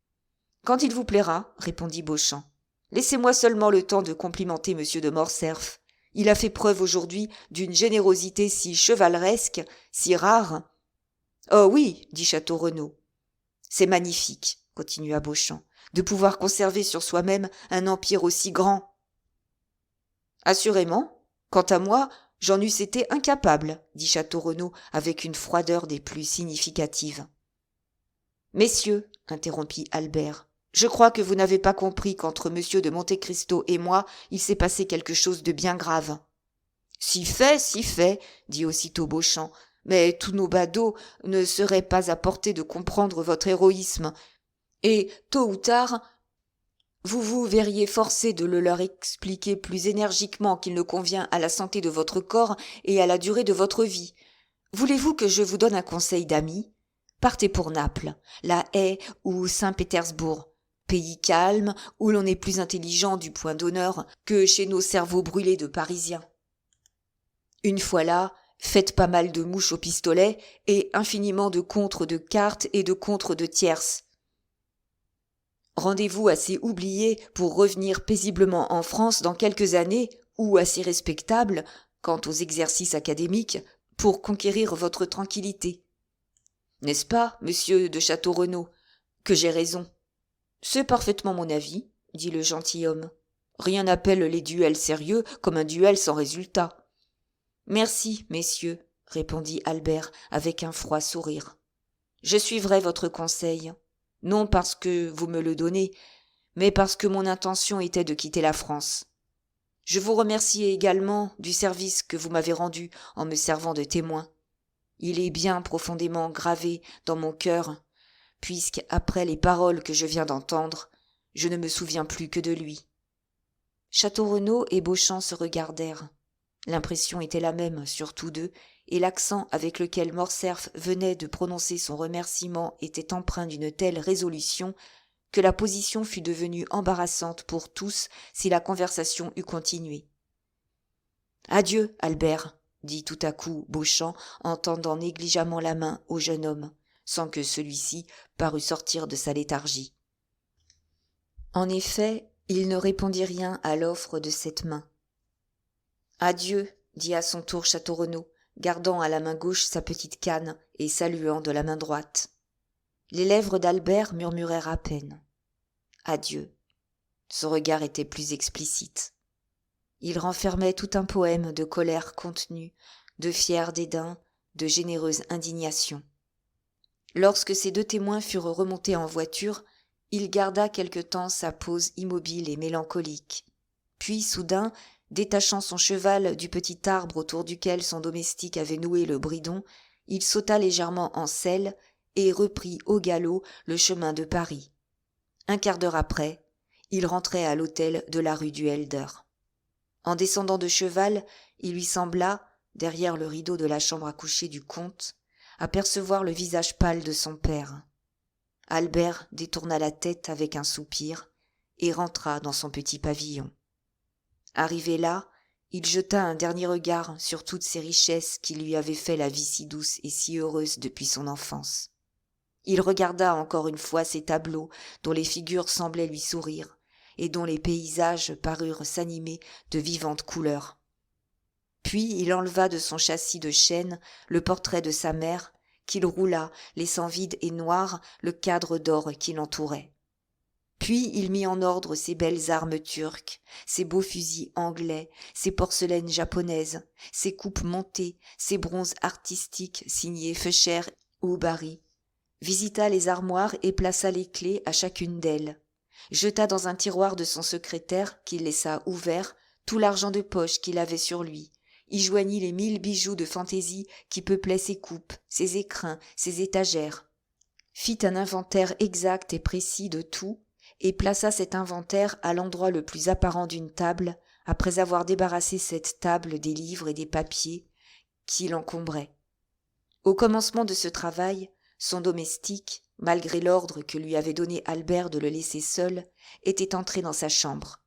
« Quand il vous plaira, répondit Beauchamp. Laissez-moi seulement le temps de complimenter monsieur de Morcerf. Il a fait preuve aujourd'hui d'une générosité si chevaleresque, si rare. »« Oh oui, dit Château-Renaud. »« C'est magnifique, continua Beauchamp, de pouvoir conserver sur soi-même un empire aussi grand. »« Assurément. Quant à moi, j'en eusse été incapable, dit Château-Renaud avec une froideur des plus significatives. « Messieurs, interrompit Albert, je crois que vous n'avez pas compris qu'entre monsieur de Monte Cristo et moi, il s'est passé quelque chose de bien grave. »« Si fait, dit aussitôt Beauchamp, mais tous nos badauds ne seraient pas à portée de comprendre votre héroïsme, et, tôt ou tard, vous vous verriez forcé de le leur expliquer plus énergiquement qu'il ne convient à la santé de votre corps et à la durée de votre vie. Voulez-vous que je vous donne un conseil d'ami ? Partez pour Naples, La Haye ou Saint-Pétersbourg, pays calme où l'on est plus intelligent du point d'honneur que chez nos cerveaux brûlés de Parisiens. Une fois là, faites pas mal de mouches au pistolet et infiniment de contres de cartes et de contres de tierces. Rendez-vous assez oublié pour revenir paisiblement en France dans quelques années, ou assez respectable, quant aux exercices académiques, pour conquérir votre tranquillité. N'est-ce pas, monsieur de Château-Renaud, que j'ai raison ? C'est parfaitement mon avis, dit le gentilhomme. Rien n'appelle les duels sérieux comme un duel sans résultat. Merci, messieurs, répondit Albert avec un froid sourire. Je suivrai votre conseil. Non parce que vous me le donnez, mais parce que mon intention était de quitter la France. Je vous remercie également du service que vous m'avez rendu en me servant de témoin. Il est bien profondément gravé dans mon cœur, puisque, après les paroles que je viens d'entendre, je ne me souviens plus que de lui. Château-Renaud et Beauchamp se regardèrent. L'impression était la même sur tous deux, et l'accent avec lequel Morcerf venait de prononcer son remerciement était empreint d'une telle résolution que la position fût devenue embarrassante pour tous si la conversation eût continué. « Adieu, Albert, » dit tout à coup Beauchamp en tendant négligemment la main au jeune homme, sans que celui-ci parût sortir de sa léthargie. En effet, il ne répondit rien à l'offre de cette main. « Adieu, » dit à son tour Château-Renaud, gardant à la main gauche sa petite canne et saluant de la main droite. Les lèvres d'Albert murmurèrent à peine. « Adieu ». Son regard était plus explicite. Il renfermait tout un poème de colère contenue, de fier dédain, de généreuse indignation. Lorsque ces 2 témoins furent remontés en voiture, il garda quelque temps sa pose immobile et mélancolique. Puis, soudain, détachant son cheval du petit arbre autour duquel son domestique avait noué le bridon, il sauta légèrement en selle et reprit au galop le chemin de Paris. Un quart d'heure après, il rentrait à l'hôtel de la rue du Helder. En descendant de cheval, il lui sembla, derrière le rideau de la chambre à coucher du comte, apercevoir le visage pâle de son père. Albert détourna la tête avec un soupir et rentra dans son petit pavillon. Arrivé là, il jeta un dernier regard sur toutes ces richesses qui lui avaient fait la vie si douce et si heureuse depuis son enfance. Il regarda encore une fois ces tableaux dont les figures semblaient lui sourire et dont les paysages parurent s'animer de vivantes couleurs. Puis il enleva de son châssis de chêne le portrait de sa mère, qu'il roula, laissant vide et noir le cadre d'or qui l'entourait. Puis il mit en ordre ses belles armes turques, ses beaux fusils anglais, ses porcelaines japonaises, ses coupes montées, ses bronzes artistiques signés Feucher ou Barye, visita les armoires et plaça les clés à chacune d'elles, jeta dans un tiroir de son secrétaire qu'il laissa ouvert tout l'argent de poche qu'il avait sur lui, y joignit les 1000 bijoux de fantaisie qui peuplaient ses coupes, ses écrins, ses étagères, fit un inventaire exact et précis de tout, et plaça cet inventaire à l'endroit le plus apparent d'une table, après avoir débarrassé cette table des livres et des papiers qui l'encombraient. Au commencement de ce travail, son domestique, malgré l'ordre que lui avait donné Albert de le laisser seul, était entré dans sa chambre.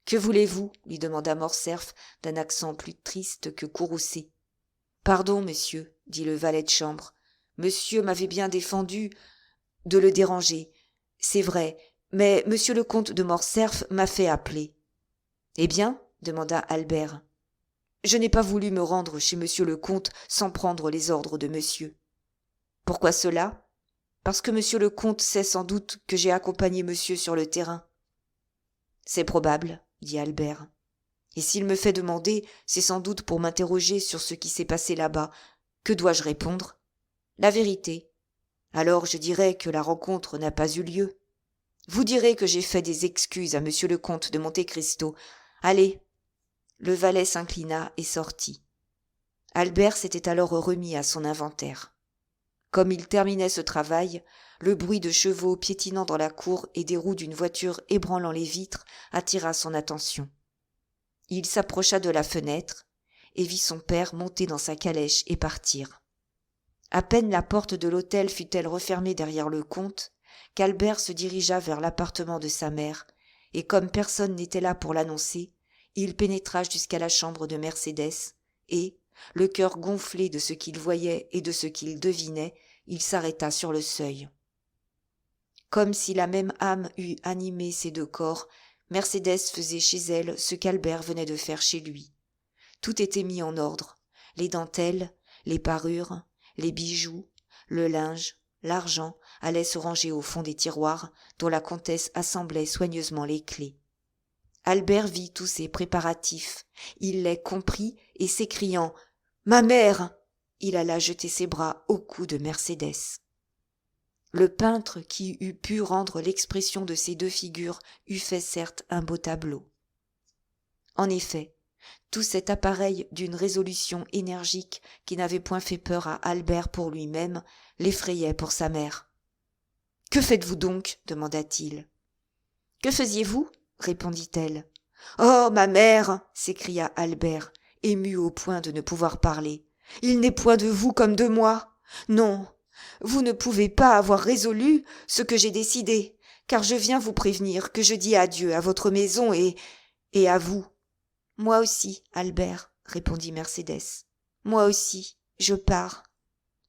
« Que voulez-vous » lui demanda Morcerf d'un accent plus triste que courroucé. « Pardon, monsieur, » dit le valet de chambre. « Monsieur m'avait bien défendu de le déranger, c'est vrai, mais monsieur le comte de Morcerf m'a fait appeler. »« Eh bien ?» demanda Albert. « Je n'ai pas voulu me rendre chez monsieur le comte sans prendre les ordres de monsieur. »« Pourquoi cela ? Parce que monsieur le comte sait sans doute que j'ai accompagné monsieur sur le terrain. »« C'est probable, » dit Albert. « Et s'il me fait demander, c'est sans doute pour m'interroger sur ce qui s'est passé là-bas. Que dois-je répondre ? La vérité. Alors je dirai que la rencontre n'a pas eu lieu. Vous direz que j'ai fait des excuses à monsieur le comte de Monte Cristo. Allez. » Le valet s'inclina et sortit. Albert s'était alors remis à son inventaire. Comme il terminait ce travail, le bruit de chevaux piétinant dans la cour et des roues d'une voiture ébranlant les vitres attira son attention. Il s'approcha de la fenêtre et vit son père monter dans sa calèche et partir. À peine la porte de l'hôtel fut-elle refermée derrière le comte, qu'Albert se dirigea vers l'appartement de sa mère, et comme personne n'était là pour l'annoncer, il pénétra jusqu'à la chambre de Mercédès, et, le cœur gonflé de ce qu'il voyait et de ce qu'il devinait, il s'arrêta sur le seuil. Comme si la même âme eût animé ces deux corps, Mercédès faisait chez elle ce qu'Albert venait de faire chez lui. Tout était mis en ordre, les dentelles, les parures, les bijoux, le linge, l'argent allaient se ranger au fond des tiroirs dont la comtesse assemblait soigneusement les clés. Albert vit tous ces préparatifs, il les comprit et s'écriant « Ma mère !» il alla jeter ses bras au cou de Mercédès. Le peintre qui eût pu rendre l'expression de ces deux figures eût fait certes un beau tableau. En effet, tout cet appareil d'une résolution énergique qui n'avait point fait peur à Albert pour lui-même l'effrayait pour sa mère. « Que faites-vous donc » demanda-t-il. « Que faisiez-vous » répondit-elle. « Oh, ma mère !» s'écria Albert, ému au point de ne pouvoir parler. « Il n'est point de vous comme de moi. Non, vous ne pouvez pas avoir résolu ce que j'ai décidé, car je viens vous prévenir que je dis adieu à votre maison et à vous. »« Moi aussi, Albert, » répondit Mercédès. « Moi aussi, je pars.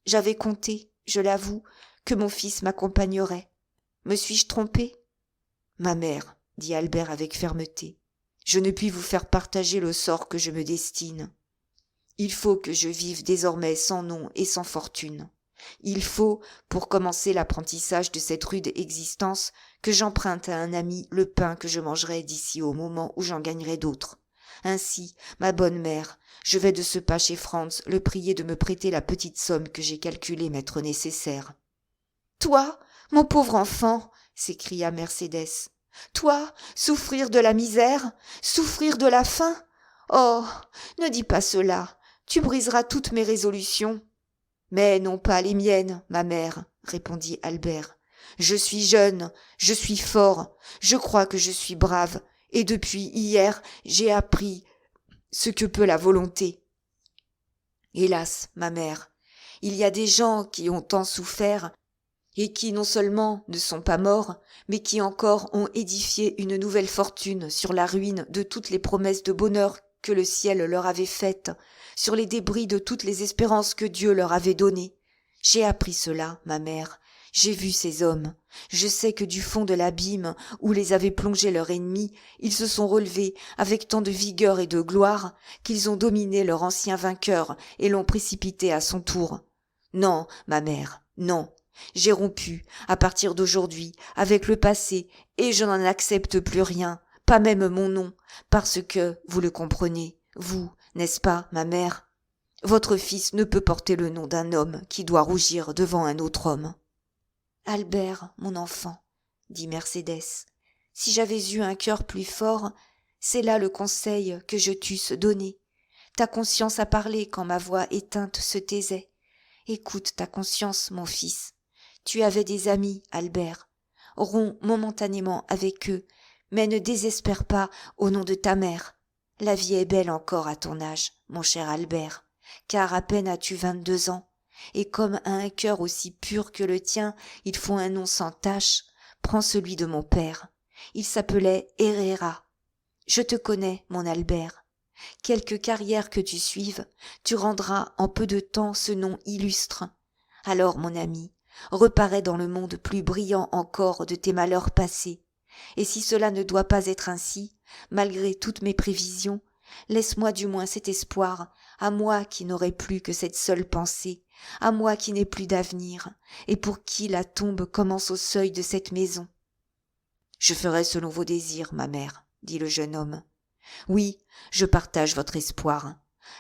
J'avais compté, je l'avoue, que mon fils m'accompagnerait. Me suis-je trompé ? » ?»« Ma mère, » dit Albert avec fermeté, « je ne puis vous faire partager le sort que je me destine. Il faut que je vive désormais sans nom et sans fortune. Il faut, pour commencer l'apprentissage de cette rude existence, que j'emprunte à un ami le pain que je mangerai d'ici au moment où j'en gagnerai d'autres. Ainsi, ma bonne mère, je vais de ce pas chez Franz le prier de me prêter la petite somme que j'ai calculé m'être nécessaire. »« Toi, mon pauvre enfant !» s'écria Mercédès. « Toi, souffrir de la misère, souffrir de la faim ? Oh, ne dis pas cela, tu briseras toutes mes résolutions. » « Mais non pas les miennes, ma mère, répondit Albert. Je suis jeune, je suis fort, je crois que je suis brave, et depuis hier j'ai appris ce que peut la volonté. Hélas, ma mère, il y a des gens qui ont tant souffert, et qui non seulement ne sont pas morts, mais qui encore ont édifié une nouvelle fortune sur la ruine de toutes les promesses de bonheur que le ciel leur avait faites, sur les débris de toutes les espérances que Dieu leur avait données. J'ai appris cela, ma mère, j'ai vu ces hommes, je sais que du fond de l'abîme où les avait plongés leur ennemi, ils se sont relevés avec tant de vigueur et de gloire qu'ils ont dominé leur ancien vainqueur et l'ont précipité à son tour. Non, ma mère, non. J'ai rompu, à partir d'aujourd'hui, avec le passé, et je n'en accepte plus rien, pas même mon nom, parce que, vous le comprenez, vous, n'est-ce pas, ma mère? Votre fils ne peut porter le nom d'un homme qui doit rougir devant un autre homme. Albert, mon enfant, dit Mercédès, si j'avais eu un cœur plus fort, c'est là le conseil que je t'eusse donné. Ta conscience a parlé quand ma voix éteinte se taisait. Écoute ta conscience, mon fils. Tu avais des amis, Albert. Romps momentanément avec eux, mais ne désespère pas au nom de ta mère. La vie est belle encore à ton âge, mon cher Albert, car à peine as-tu 22 ans, et comme à un cœur aussi pur que le tien, il faut un nom sans tache, prends celui de mon père. Il s'appelait Herrera. Je te connais, mon Albert. Quelque carrière que tu suives, tu rendras en peu de temps ce nom illustre. Alors, mon ami, reparais dans le monde plus brillant encore de tes malheurs passés. Et si cela ne doit pas être ainsi, malgré toutes mes prévisions, laisse-moi du moins cet espoir, à moi qui n'aurai plus que cette seule pensée, à moi qui n'ai plus d'avenir, et pour qui la tombe commence au seuil de cette maison. Je ferai selon vos désirs, ma mère, dit le jeune homme. Oui, je partage votre espoir.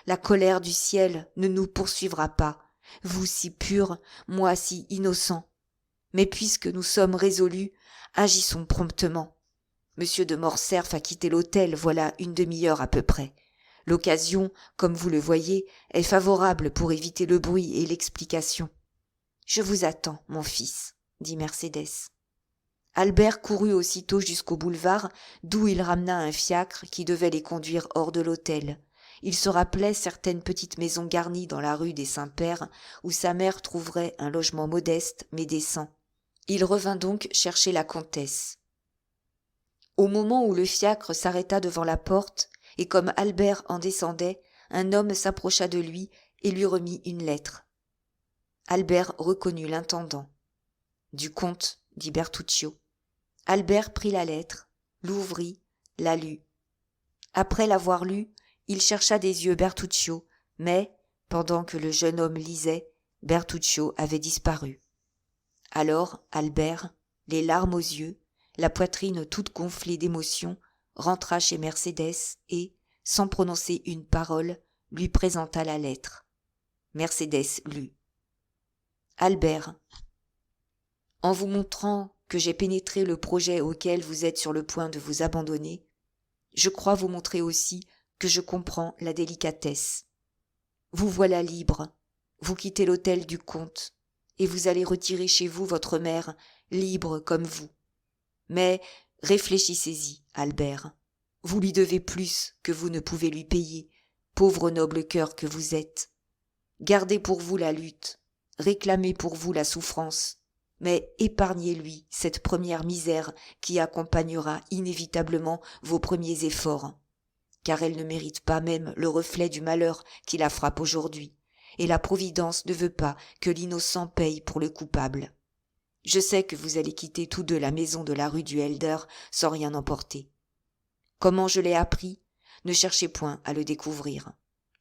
La colère du ciel ne nous poursuivra pas, vous si pur, moi si innocent. Mais puisque nous sommes résolus, agissons promptement. Monsieur de Morcerf a quitté l'hôtel voilà une demi-heure à peu près. L'occasion, comme vous le voyez, est favorable pour éviter le bruit et l'explication. Je vous attends, mon fils, dit Mercédès. Albert courut aussitôt jusqu'au boulevard, d'où il ramena un fiacre qui devait les conduire hors de l'hôtel. Il se rappelait certaines petites maisons garnies dans la rue des Saints-Pères, où sa mère trouverait un logement modeste mais décent. Il revint donc chercher la comtesse. Au moment où le fiacre s'arrêta devant la porte, et comme Albert en descendait, un homme s'approcha de lui et lui remit une lettre. Albert reconnut l'intendant. « Du comte, » dit Bertuccio. Albert prit la lettre, l'ouvrit, la lut. Après l'avoir lue, il chercha des yeux Bertuccio, mais, pendant que le jeune homme lisait, Bertuccio avait disparu. Alors Albert, les larmes aux yeux, la poitrine toute gonflée d'émotion, rentra chez Mercédès et, sans prononcer une parole, lui présenta la lettre. Mercédès lut. « Albert, en vous montrant que j'ai pénétré le projet auquel vous êtes sur le point de vous abandonner, je crois vous montrer aussi que je comprends la délicatesse. Vous voilà libre, vous quittez l'hôtel du comte, et vous allez retirer chez vous votre mère, libre comme vous. Mais réfléchissez-y, Albert. Vous lui devez plus que vous ne pouvez lui payer, pauvre noble cœur que vous êtes. Gardez pour vous la lutte, réclamez pour vous la souffrance, mais épargnez-lui cette première misère qui accompagnera inévitablement vos premiers efforts, car elle ne mérite pas même le reflet du malheur qui la frappe aujourd'hui, et la Providence ne veut pas que l'innocent paye pour le coupable. Je sais que vous allez quitter tous deux la maison de la rue du Helder sans rien emporter. Comment je l'ai appris? Ne cherchez point à le découvrir.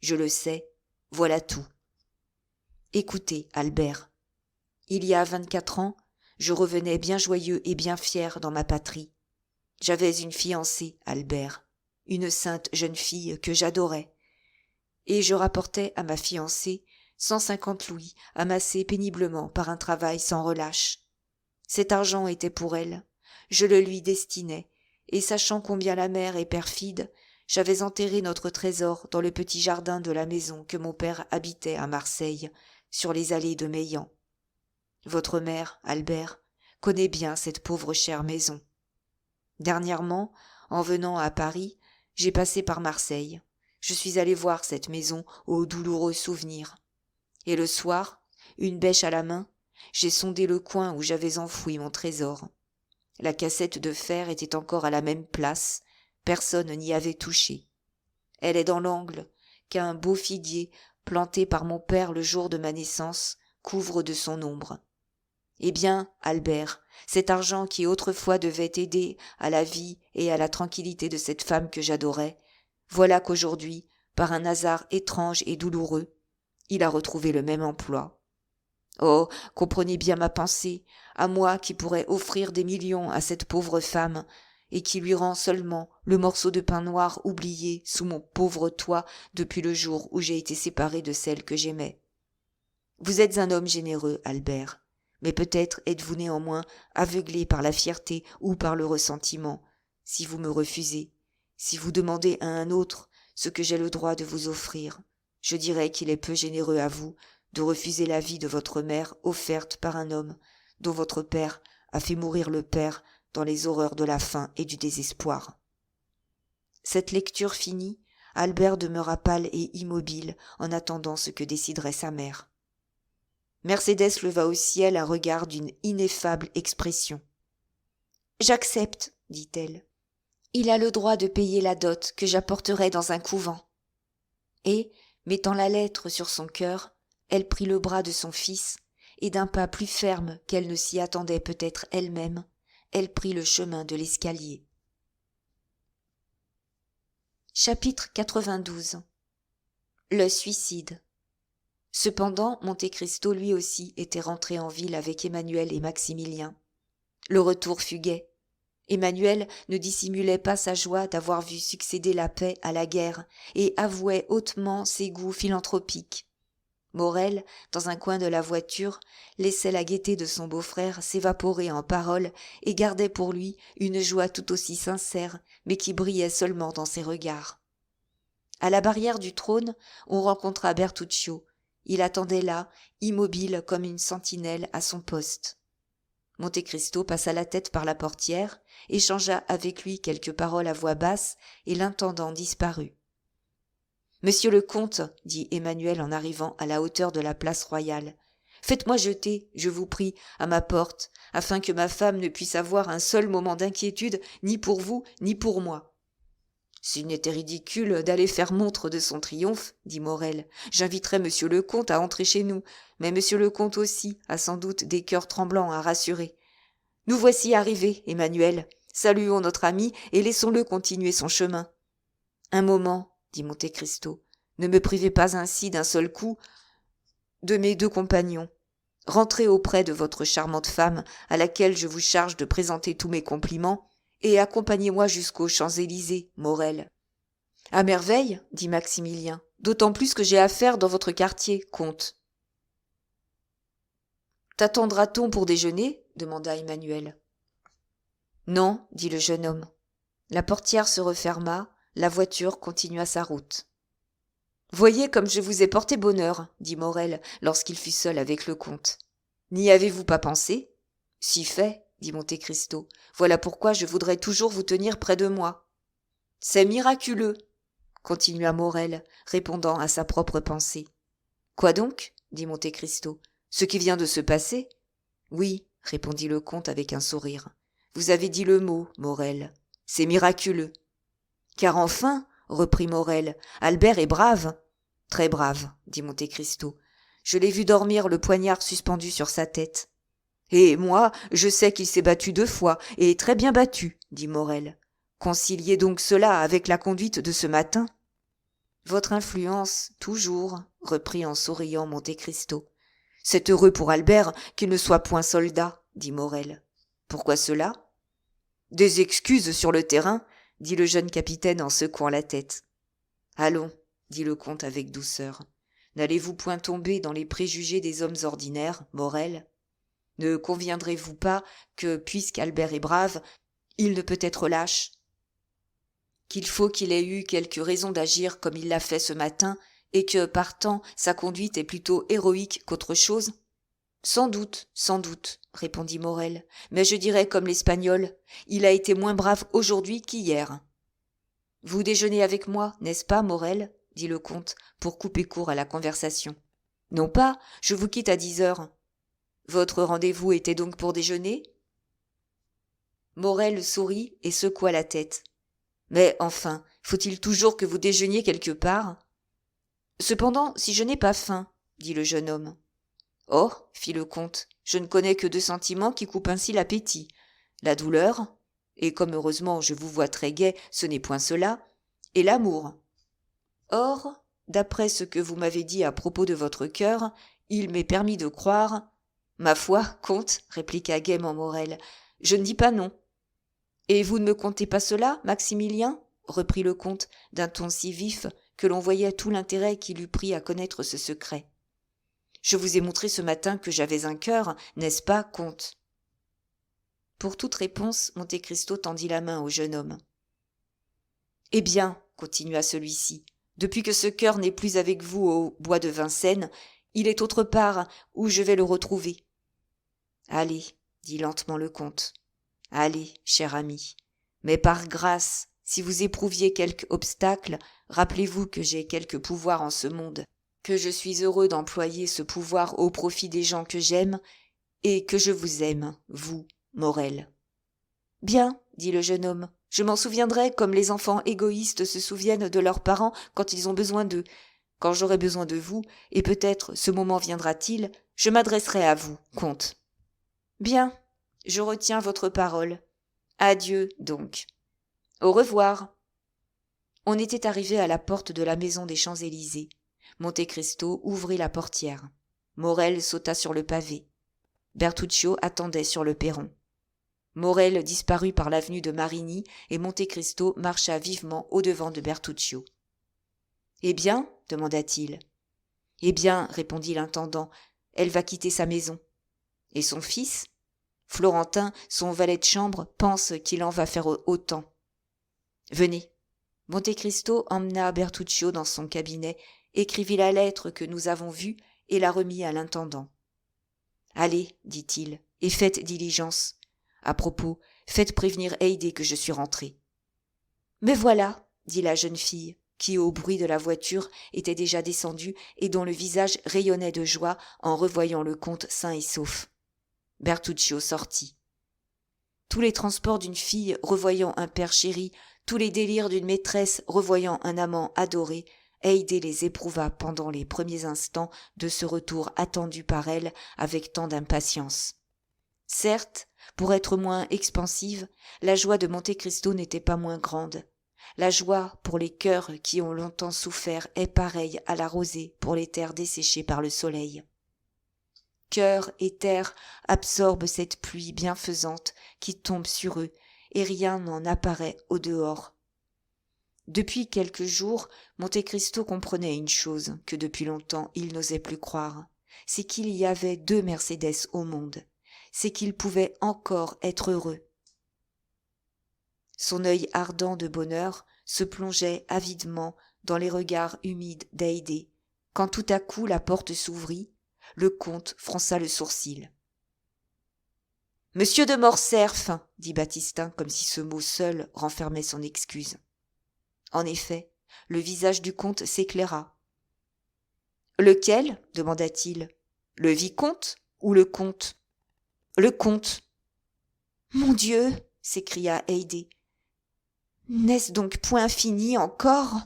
Je le sais, voilà tout. Écoutez, Albert, il y a 24 ans, je revenais bien joyeux et bien fier dans ma patrie. J'avais une fiancée, Albert, une sainte jeune fille que j'adorais, et je rapportais à ma fiancée 150 louis amassés péniblement par un travail sans relâche. Cet argent était pour elle, je le lui destinais, et sachant combien la mère est perfide, j'avais enterré notre trésor dans le petit jardin de la maison que mon père habitait à Marseille, sur les allées de Meilhan. Votre mère, Albert, connaît bien cette pauvre chère maison. Dernièrement, en venant à Paris, j'ai passé par Marseille. Je suis allé voir cette maison aux douloureux souvenirs. Et le soir, une bêche à la main, j'ai sondé le coin où j'avais enfoui mon trésor. La cassette de fer était encore à la même place, personne n'y avait touché. Elle est dans l'angle qu'un beau figuier, planté par mon père le jour de ma naissance, couvre de son ombre. Eh bien, Albert, cet argent qui autrefois devait aider à la vie et à la tranquillité de cette femme que j'adorais, voilà qu'aujourd'hui, par un hasard étrange et douloureux, il a retrouvé le même emploi. Oh, comprenez bien ma pensée, à moi qui pourrais offrir des millions à cette pauvre femme, et qui lui rend seulement le morceau de pain noir oublié sous mon pauvre toit depuis le jour où j'ai été séparé de celle que j'aimais. Vous êtes un homme généreux, Albert, mais peut-être êtes-vous néanmoins aveuglé par la fierté ou par le ressentiment, si vous me refusez, si vous demandez à un autre ce que j'ai le droit de vous offrir. Je dirais qu'il est peu généreux à vous de refuser la vie de votre mère offerte par un homme dont votre père a fait mourir le père dans les horreurs de la faim et du désespoir. Cette lecture finie, Albert demeura pâle et immobile en attendant ce que déciderait sa mère. Mercédès leva au ciel un regard d'une ineffable expression. « J'accepte, dit-elle. Il a le droit de payer la dot que j'apporterai dans un couvent. » Et, mettant la lettre sur son cœur, elle prit le bras de son fils, et d'un pas plus ferme qu'elle ne s'y attendait peut-être elle-même, elle prit le chemin de l'escalier. Chapitre 92. Le suicide. Cependant, Monte Cristo lui aussi était rentré en ville avec Emmanuel et Maximilien. Le retour fut gai. Emmanuel ne dissimulait pas sa joie d'avoir vu succéder la paix à la guerre et avouait hautement ses goûts philanthropiques. Morel, dans un coin de la voiture, laissait la gaieté de son beau-frère s'évaporer en paroles et gardait pour lui une joie tout aussi sincère, mais qui brillait seulement dans ses regards. À la barrière du trône, on rencontra Bertuccio. Il attendait là, immobile comme une sentinelle à son poste. Monte Cristo passa la tête par la portière, échangea avec lui quelques paroles à voix basse, et l'intendant disparut. « Monsieur le comte, dit Emmanuel en arrivant à la hauteur de la place royale, faites-moi jeter, je vous prie, à ma porte, afin que ma femme ne puisse avoir un seul moment d'inquiétude, ni pour vous, ni pour moi. » S'il n'était ridicule d'aller faire montre de son triomphe, dit Morel, j'inviterais monsieur le comte à entrer chez nous, mais monsieur le comte aussi a sans doute des cœurs tremblants à rassurer. Nous voici arrivés, Emmanuel. Saluons notre ami et laissons-le continuer son chemin. Un moment, dit Monte Cristo, ne me privez pas ainsi d'un seul coup de mes deux compagnons. Rentrez auprès de votre charmante femme, à laquelle je vous charge de présenter tous mes compliments, et accompagnez-moi jusqu'aux Champs-Élysées, Morel. « À merveille, dit Maximilien, d'autant plus que j'ai affaire dans votre quartier, comte. »« T'attendra-t-on pour déjeuner ?» demanda Emmanuel. « Non, dit le jeune homme. » La portière se referma, la voiture continua sa route. « Voyez comme je vous ai porté bonheur, dit Morel lorsqu'il fut seul avec le comte. N'y avez-vous pas pensé ? Si fait, dit Monte Cristo. Voilà pourquoi je voudrais toujours vous tenir près de moi. C'est miraculeux, continua Morel, répondant à sa propre pensée. Quoi donc ? dit Monte Cristo. Ce qui vient de se passer ? Oui, répondit le comte avec un sourire. Vous avez dit le mot, Morel. C'est miraculeux. Car enfin, reprit Morel, Albert est brave. Très brave, dit Monte Cristo. Je l'ai vu dormir le poignard suspendu sur sa tête. Et moi, je sais qu'il s'est battu 2 fois, et très bien battu, dit Morel. Conciliez donc cela avec la conduite de ce matin. Votre influence, toujours, reprit en souriant Monte Cristo. C'est heureux pour Albert qu'il ne soit point soldat, dit Morel. Pourquoi cela ? Des excuses sur le terrain, dit le jeune capitaine en secouant la tête. Allons, dit le comte avec douceur. N'allez-vous point tomber dans les préjugés des hommes ordinaires, Morel ? Ne conviendrez-vous pas que, puisqu'Albert est brave, il ne peut être lâche ? Qu'il faut qu'il ait eu quelque raison d'agir comme il l'a fait ce matin, et que, partant, sa conduite est plutôt héroïque qu'autre chose ? Sans doute, répondit Morel, mais je dirais comme l'Espagnol, il a été moins brave aujourd'hui qu'hier. Vous déjeunez avec moi, n'est-ce pas, Morel ? Dit le comte, pour couper court à la conversation. Non pas, je vous quitte à 10 heures. Votre rendez-vous était donc pour déjeuner ? Morel sourit et secoua la tête. Mais enfin, faut-il toujours que vous déjeuniez quelque part ? Cependant, si je n'ai pas faim, dit le jeune homme. Oh, fit le comte, je ne connais que 2 sentiments qui coupent ainsi l'appétit. La douleur, et comme heureusement je vous vois très gai, ce n'est point cela, et l'amour. Or, d'après ce que vous m'avez dit à propos de votre cœur, il m'est permis de croire... Ma foi, comte, répliqua gaiement Morel, je ne dis pas non. Et vous ne me contez pas cela, Maximilien ? Reprit le comte d'un ton si vif que l'on voyait tout l'intérêt qu'il eût pris à connaître ce secret. Je vous ai montré ce matin que j'avais un cœur, n'est-ce pas, comte ? Pour toute réponse, Monte Cristo tendit la main au jeune homme. Eh bien, continua celui-ci, depuis que ce cœur n'est plus avec vous au bois de Vincennes, il est autre part où je vais le retrouver. Allez, dit lentement le comte. Allez, cher ami, mais par grâce, si vous éprouviez quelque obstacle, rappelez-vous que j'ai quelque pouvoir en ce monde, que je suis heureux d'employer ce pouvoir au profit des gens que j'aime, et que je vous aime, vous, Morel. Bien, dit le jeune homme, je m'en souviendrai comme les enfants égoïstes se souviennent de leurs parents quand ils ont besoin d'eux. Quand j'aurai besoin de vous, et peut-être ce moment viendra-t-il, je m'adresserai à vous, comte. Bien, je retiens votre parole. Adieu, donc. Au revoir. On était arrivé à la porte de la maison des Champs-Élysées. Monte Cristo ouvrit la portière. Morel sauta sur le pavé. Bertuccio attendait sur le perron. Morel disparut par l'avenue de Marigny et Monte Cristo marcha vivement au-devant de Bertuccio. « Eh bien » demanda-t-il. « Eh bien » répondit l'intendant, « elle va quitter sa maison. »« Et son fils ?» Florentin, son valet de chambre, pense qu'il en va faire autant. « Venez. » Monte Cristo emmena Bertuccio dans son cabinet, écrivit la lettre que nous avons vue et la remit à l'intendant. « Allez, dit-il, et faites diligence. À propos, faites prévenir Haydée que je suis rentré. »« Me voilà, dit la jeune fille, qui, au bruit de la voiture, était déjà descendue et dont le visage rayonnait de joie en revoyant le comte sain et sauf. Bertuccio sortit. Tous les transports d'une fille revoyant un père chéri, tous les délires d'une maîtresse revoyant un amant adoré, Haydée les éprouva pendant les premiers instants de ce retour attendu par elle avec tant d'impatience. Certes, pour être moins expansive, la joie de Monte Cristo n'était pas moins grande. La joie pour les cœurs qui ont longtemps souffert est pareille à la rosée pour les terres desséchées par le soleil. Cœur et terre absorbent cette pluie bienfaisante qui tombe sur eux, et rien n'en apparaît au dehors. Depuis quelques jours, Monte Cristo comprenait une chose que depuis longtemps il n'osait plus croire, c'est qu'il y avait 2 Mercédès au monde, c'est qu'il pouvait encore être heureux. Son œil ardent de bonheur se plongeait avidement dans les regards humides d'Haydée, quand tout à coup la porte s'ouvrit, le comte fronça le sourcil. « Monsieur de Morcerf » dit Baptistin comme si ce mot seul renfermait son excuse. En effet, le visage du comte s'éclaira. « Lequel » demanda-t-il. « Le vicomte ou le comte ?»« Le comte. »« Mon Dieu » s'écria Haydée. « N'est-ce donc point fini encore ?»«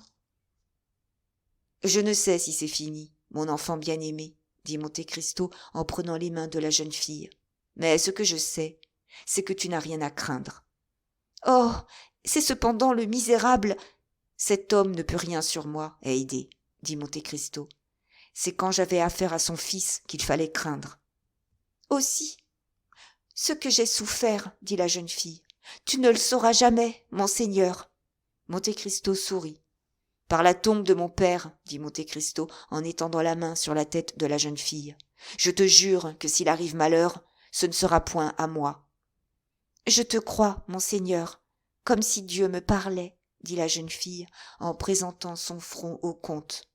Je ne sais si c'est fini, mon enfant bien-aimé, » dit Monte Cristo en prenant les mains de la jeune fille. « Mais ce que je sais, c'est que tu n'as rien à craindre. »« Oh, c'est cependant le misérable !»« Cet homme ne peut rien sur moi, Haydée, » dit Monte Cristo. « C'est quand j'avais affaire à son fils qu'il fallait craindre. »« Aussi, ce que j'ai souffert, » dit la jeune fille. « Tu ne le sauras jamais, monseigneur. » Monte Cristo sourit. « Par la tombe de mon père, » dit Monte Cristo en étendant la main sur la tête de la jeune fille. « Je te jure que s'il arrive malheur, ce ne sera point à moi. »« Je te crois, monseigneur, comme si Dieu me parlait, » dit la jeune fille en présentant son front au comte.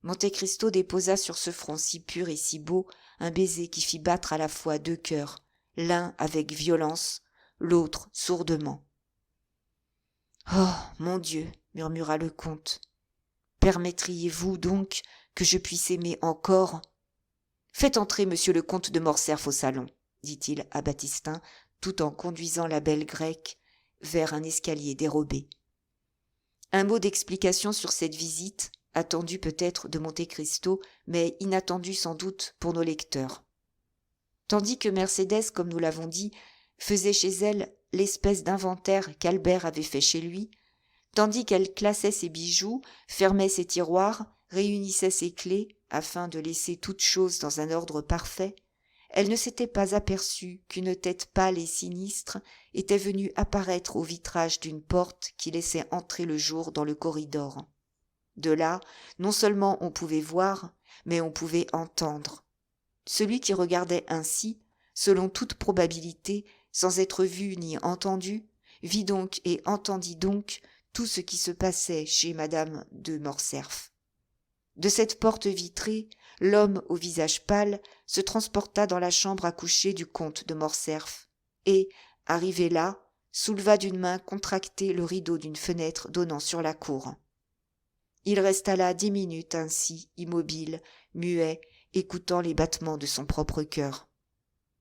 Monte Cristo déposa sur ce front si pur et si beau un baiser qui fit battre à la fois deux cœurs, l'un avec violence, l'autre sourdement. « Oh, mon Dieu !» murmura le comte. « Permettriez-vous donc que je puisse aimer encore ?»« Faites entrer monsieur le comte de Morcerf au salon, » dit-il à Baptistin, tout en conduisant la belle grecque vers un escalier dérobé. Un mot d'explication sur cette visite, attendu peut-être de Monte Cristo, mais inattendu sans doute pour nos lecteurs. Tandis que Mercédès, comme nous l'avons dit, faisait chez elle l'espèce d'inventaire qu'Albert avait fait chez lui, tandis qu'elle classait ses bijoux, fermait ses tiroirs, réunissait ses clés, afin de laisser toutes choses dans un ordre parfait, elle ne s'était pas aperçue qu'une tête pâle et sinistre était venue apparaître au vitrage d'une porte qui laissait entrer le jour dans le corridor. De là, non seulement on pouvait voir, mais on pouvait entendre. Celui qui regardait ainsi, selon toute probabilité, sans être vu ni entendu, vit donc et entendit donc tout ce qui se passait chez madame de Morcerf. De cette porte vitrée, l'homme au visage pâle se transporta dans la chambre à coucher du comte de Morcerf et, arrivé là, souleva d'une main contractée le rideau d'une fenêtre donnant sur la cour. Il resta là 10 minutes ainsi, immobile, muet, écoutant les battements de son propre cœur.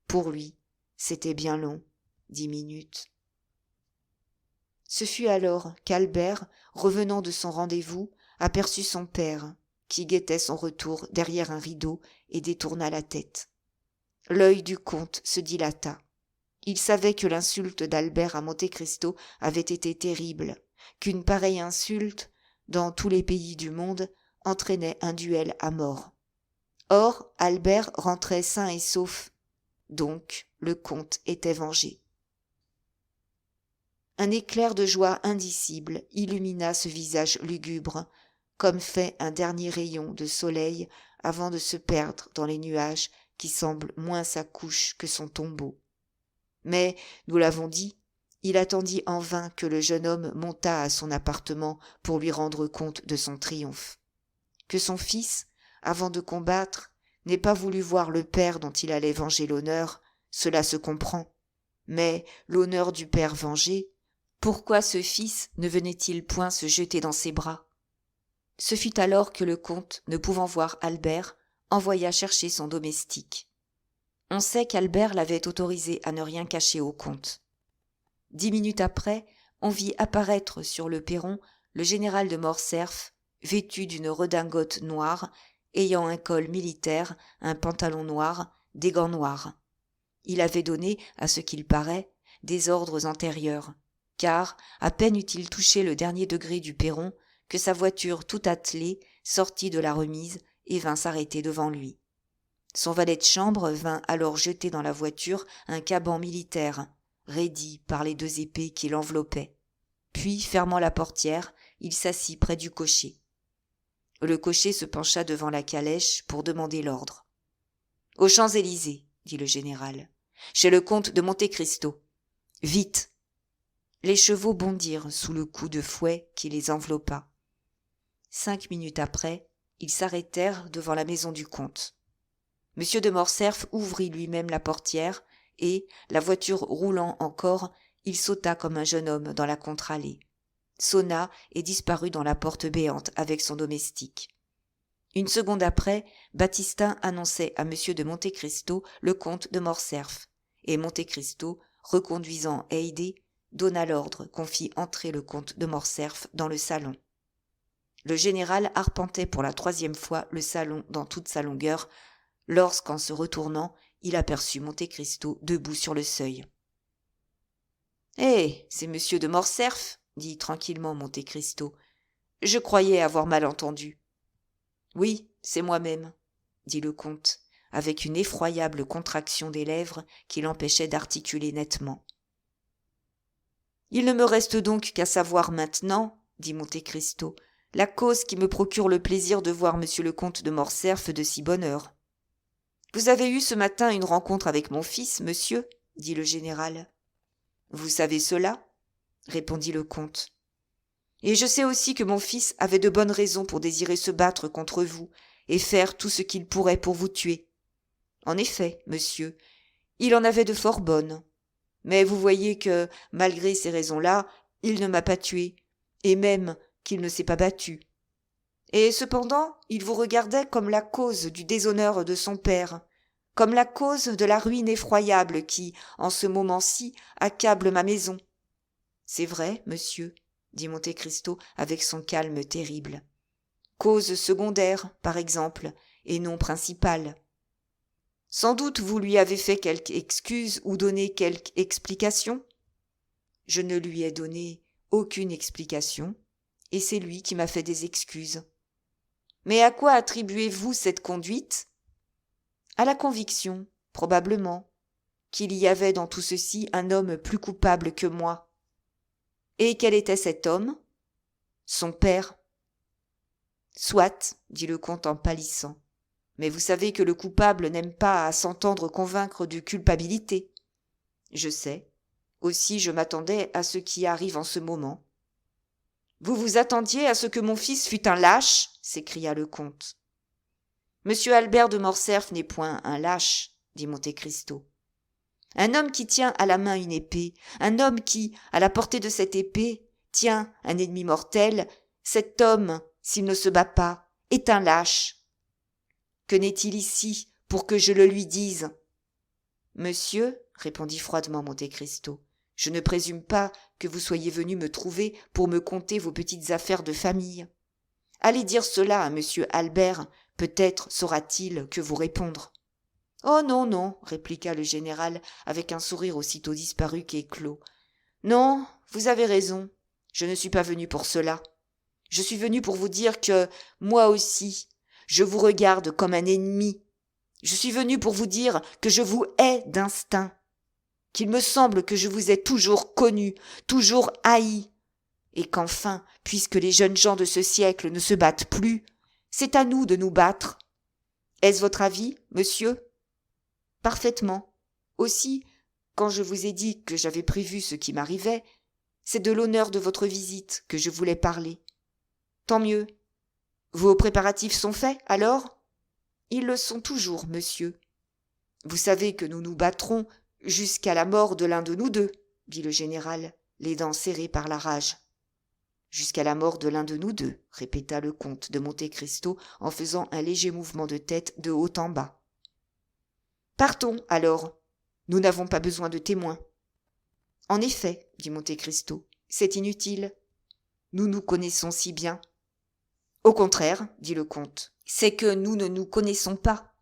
Pour lui, c'était bien long, 10 minutes. Ce fut alors qu'Albert, revenant de son rendez-vous, aperçut son père, qui guettait son retour derrière un rideau et détourna la tête. L'œil du comte se dilata. Il savait que l'insulte d'Albert à Monte Cristo avait été terrible, qu'une pareille insulte, dans tous les pays du monde, entraînait un duel à mort. Or, Albert rentrait sain et sauf. Donc, le comte était vengé. Un éclair de joie indicible illumina ce visage lugubre, comme fait un dernier rayon de soleil avant de se perdre dans les nuages qui semblent moins sa couche que son tombeau. Mais, nous l'avons dit, il attendit en vain que le jeune homme montât à son appartement pour lui rendre compte de son triomphe. Que son fils, avant de combattre, n'ait pas voulu voir le père dont il allait venger l'honneur, cela se comprend. Mais l'honneur du père vengé, pourquoi ce fils ne venait-il point se jeter dans ses bras ? Ce fut alors que le comte, ne pouvant voir Albert, envoya chercher son domestique. On sait qu'Albert l'avait autorisé à ne rien cacher au comte. 10 minutes après, on vit apparaître sur le perron le général de Morcerf, vêtu d'une redingote noire, ayant un col militaire, un pantalon noir, des gants noirs. Il avait donné, à ce qu'il paraît, des ordres antérieurs, car, à peine eut-il touché le dernier degré du perron, que sa voiture tout attelée sortit de la remise et vint s'arrêter devant lui. Son valet de chambre vint alors jeter dans la voiture un caban militaire, raidi par les 2 épées qui l'enveloppaient. Puis, fermant la portière, il s'assit près du cocher. Le cocher se pencha devant la calèche pour demander l'ordre. « Aux Champs-Élysées, » dit le général. « Chez le comte de Monte Cristo. Vite !» Les chevaux bondirent sous le coup de fouet qui les enveloppa. 5 minutes après, ils s'arrêtèrent devant la maison du comte. Monsieur de Morcerf ouvrit lui-même la portière et, la voiture roulant encore, il sauta comme un jeune homme dans la contre-allée, sonna et disparut dans la porte béante avec son domestique. Une seconde après, Baptistin annonçait à monsieur de Monte Cristo le comte de Morcerf, et Monte Cristo, reconduisant Haydée, donna l'ordre qu'on fît entrer le comte de Morcerf dans le salon. Le général arpentait pour la 3e fois le salon dans toute sa longueur, lorsqu'en se retournant, il aperçut Monte Cristo debout sur le seuil. « Eh, c'est monsieur de Morcerf, dit tranquillement Monte Cristo. Je croyais avoir mal entendu. »« Oui, c'est moi-même, dit le comte, avec une effroyable contraction des lèvres qui l'empêchait d'articuler nettement. « Il ne me reste donc qu'à savoir maintenant, dit Monte Cristo, la cause qui me procure le plaisir de voir monsieur le comte de Morcerf de si bonne heure. Vous avez eu ce matin une rencontre avec mon fils, monsieur, dit le général. Vous savez cela, répondit le comte. Et je sais aussi que mon fils avait de bonnes raisons pour désirer se battre contre vous et faire tout ce qu'il pourrait pour vous tuer. En effet, monsieur, il en avait de fort bonnes. Mais vous voyez que, malgré ces raisons-là, il ne m'a pas tué, et même qu'il ne s'est pas battu. Et cependant, il vous regardait comme la cause du déshonneur de son père, comme la cause de la ruine effroyable qui, en ce moment-ci, accable ma maison. C'est vrai, monsieur, dit Monte Cristo avec son calme terrible. Cause secondaire, par exemple, et non principale. Sans doute vous lui avez fait quelque excuse ou donné quelque explication. Je ne lui ai donné aucune explication, et c'est lui qui m'a fait des excuses. Mais à quoi attribuez-vous cette conduite ? À la conviction, probablement, qu'il y avait dans tout ceci un homme plus coupable que moi. Et quel était cet homme ? Son père. Soit, dit le comte en pâlissant. Mais vous savez que le coupable n'aime pas à s'entendre convaincre de culpabilité. Je sais. Aussi je m'attendais à ce qui arrive en ce moment. Vous vous attendiez à ce que mon fils fût un lâche ? S'écria le comte. Monsieur Albert de Morcerf n'est point un lâche, dit Monte Cristo. Un homme qui tient à la main une épée, un homme qui, à la portée de cette épée, tient un ennemi mortel, cet homme, s'il ne se bat pas, est un lâche. Que n'est-il ici pour que je le lui dise ? Monsieur, répondit froidement Monte Cristo, je ne présume pas que vous soyez venu me trouver pour me conter vos petites affaires de famille. Allez dire cela à monsieur Albert, peut-être saura-t-il que vous répondre. Oh non, non, répliqua le général avec un sourire aussitôt disparu qu'éclos. Non, vous avez raison, je ne suis pas venu pour cela. Je suis venu pour vous dire que, moi aussi, je vous regarde comme un ennemi. Je suis venu pour vous dire que je vous hais d'instinct, qu'il me semble que je vous ai toujours connu, toujours haï, et qu'enfin, puisque les jeunes gens de ce siècle ne se battent plus, c'est à nous de nous battre. Est-ce votre avis, monsieur ? Parfaitement. Aussi, quand je vous ai dit que j'avais prévu ce qui m'arrivait, c'est de l'honneur de votre visite que je voulais parler. Tant mieux. Vos préparatifs sont faits, alors ? Ils le sont toujours, monsieur. Vous savez que nous nous battrons jusqu'à la mort de l'un de nous deux, dit le général, les dents serrées par la rage. Jusqu'à la mort de l'un de nous deux, répéta le comte de Monte Cristo en faisant un léger mouvement de tête de haut en bas. Partons, alors. Nous n'avons pas besoin de témoins. En effet, dit Monte Cristo, c'est inutile. Nous nous connaissons si bien. Au contraire, dit le comte, c'est que nous ne nous connaissons pas.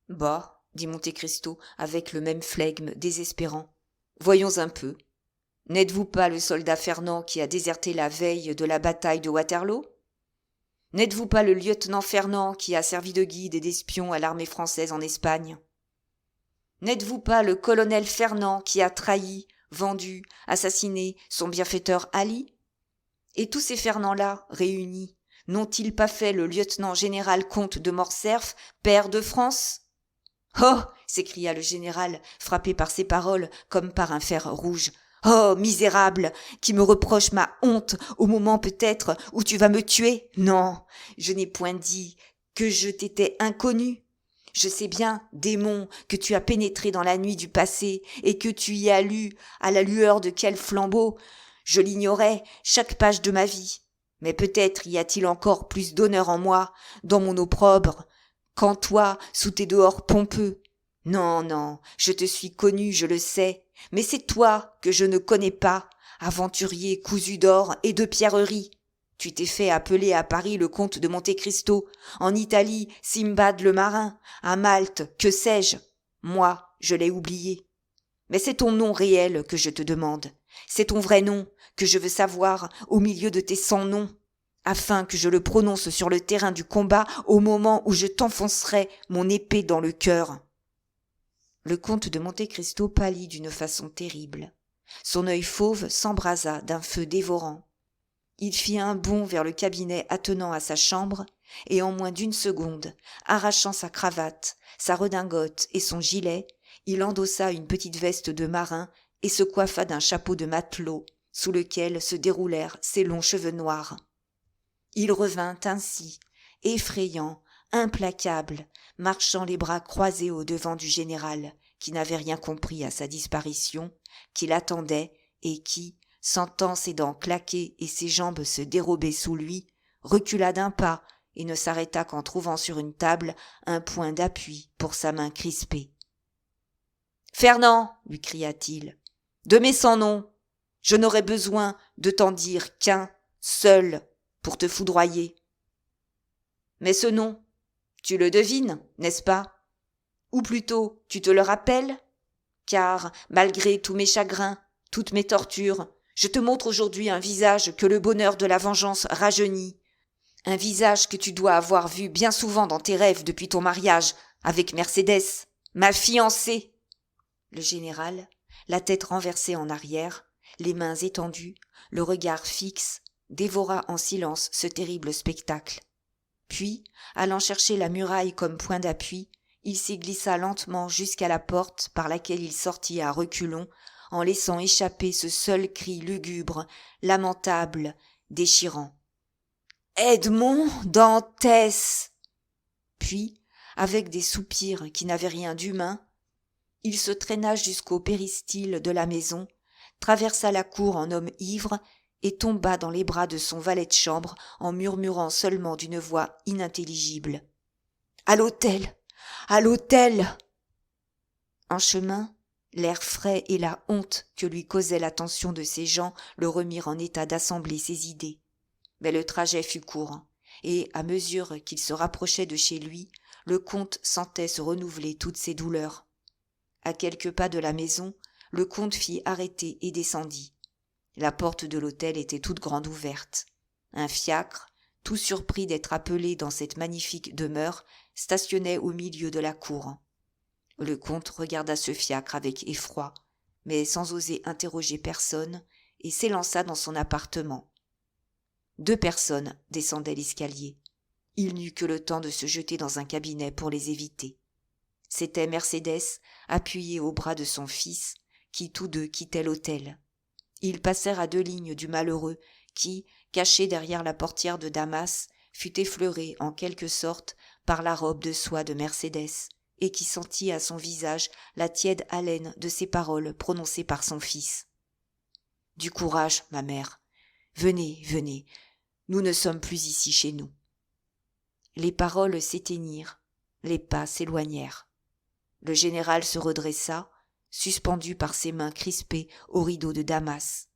Bah, dit Monte Cristo avec le même flegme désespérant. Voyons un peu. N'êtes-vous pas le soldat Fernand qui a déserté la veille de la bataille de Waterloo ? N'êtes-vous pas le lieutenant Fernand qui a servi de guide et d'espion à l'armée française en Espagne ? N'êtes-vous pas le colonel Fernand qui a trahi, vendu, assassiné son bienfaiteur Ali ? Et tous ces Fernands-là, réunis, n'ont-ils pas fait le lieutenant général comte de Morcerf, pair de France ? Oh ! S'écria le général, frappé par ces paroles comme par un fer rouge. Oh, misérable, qui me reproche ma honte au moment peut-être où tu vas me tuer. Non, je n'ai point dit que je t'étais inconnu. Je sais bien, démon, que tu as pénétré dans la nuit du passé et que tu y as lu, à la lueur de quel flambeau, je l'ignorais, chaque page de ma vie. Mais peut-être y a-t-il encore plus d'honneur en moi, dans mon opprobre, qu'en toi, sous tes dehors pompeux. Non, non, je te suis connu, je le sais, mais c'est toi que je ne connais pas, aventurier cousu d'or et de pierreries. Tu t'es fait appeler à Paris le comte de Monte Cristo, en Italie Simbad le marin, à Malte, que sais-je. Moi, je l'ai oublié. Mais c'est ton nom réel que je te demande. C'est ton vrai nom que je veux savoir au milieu de tes 100 noms, afin que je le prononce sur le terrain du combat au moment où je t'enfoncerai mon épée dans le cœur. Le comte de Monte Cristo pâlit d'une façon terrible. Son œil fauve s'embrasa d'un feu dévorant. Il fit un bond vers le cabinet attenant à sa chambre, et en moins d'une seconde, arrachant sa cravate, sa redingote et son gilet, il endossa une petite veste de marin et se coiffa d'un chapeau de matelot, sous lequel se déroulèrent ses longs cheveux noirs. Il revint ainsi, effrayant, implacable, marchant les bras croisés au-devant du général, qui n'avait rien compris à sa disparition, qui l'attendait et qui, sentant ses dents claquer et ses jambes se dérober sous lui, recula d'un pas et ne s'arrêta qu'en trouvant sur une table un point d'appui pour sa main crispée. « Fernand, lui cria-t-il, de mes 100 noms, je n'aurai besoin de t'en dire qu'un seul pour te foudroyer. Mais ce nom, tu le devines, n'est-ce pas? Ou plutôt, tu te le rappelles? Car, malgré tous mes chagrins, toutes mes tortures, je te montre aujourd'hui un visage que le bonheur de la vengeance rajeunit, un visage que tu dois avoir vu bien souvent dans tes rêves depuis ton mariage avec Mercédès, ma fiancée. » Le général, la tête renversée en arrière, les mains étendues, le regard fixe, dévora en silence ce terrible spectacle. Puis, allant chercher la muraille comme point d'appui, il s'y glissa lentement jusqu'à la porte par laquelle il sortit à reculons, en laissant échapper ce seul cri lugubre, lamentable, déchirant. « Edmond Dantès !» Puis, avec des soupirs qui n'avaient rien d'humain, il se traîna jusqu'au péristyle de la maison, traversa la cour en homme ivre et tomba dans les bras de son valet de chambre en murmurant seulement d'une voix inintelligible. « À l'hôtel! À l'hôtel !» En chemin, l'air frais et la honte que lui causait l'attention de ces gens le remirent en état d'assembler ses idées. Mais le trajet fut court, et, à mesure qu'il se rapprochait de chez lui, le comte sentait se renouveler toutes ses douleurs. À quelques pas de la maison, le comte fit arrêter et descendit. La porte de l'hôtel était toute grande ouverte. Un fiacre, tout surpris d'être appelé dans cette magnifique demeure, stationnait au milieu de la cour. Le comte regarda ce fiacre avec effroi, mais sans oser interroger personne, et s'élança dans son appartement. 2 personnes descendaient l'escalier. Il n'eut que le temps de se jeter dans un cabinet pour les éviter. C'était Mercédès, appuyée au bras de son fils, qui tous deux quittaient l'hôtel. Ils passèrent à 2 lignes du malheureux qui, caché derrière la portière de Damas, fut effleuré en quelque sorte par la robe de soie de Mercédès, et qui sentit à son visage la tiède haleine de ces paroles prononcées par son fils. « Du courage, ma mère. Venez, venez. Nous ne sommes plus ici chez nous. » Les paroles s'éteignirent, les pas s'éloignèrent. Le général se redressa, suspendu par ses mains crispées au rideau de Damas.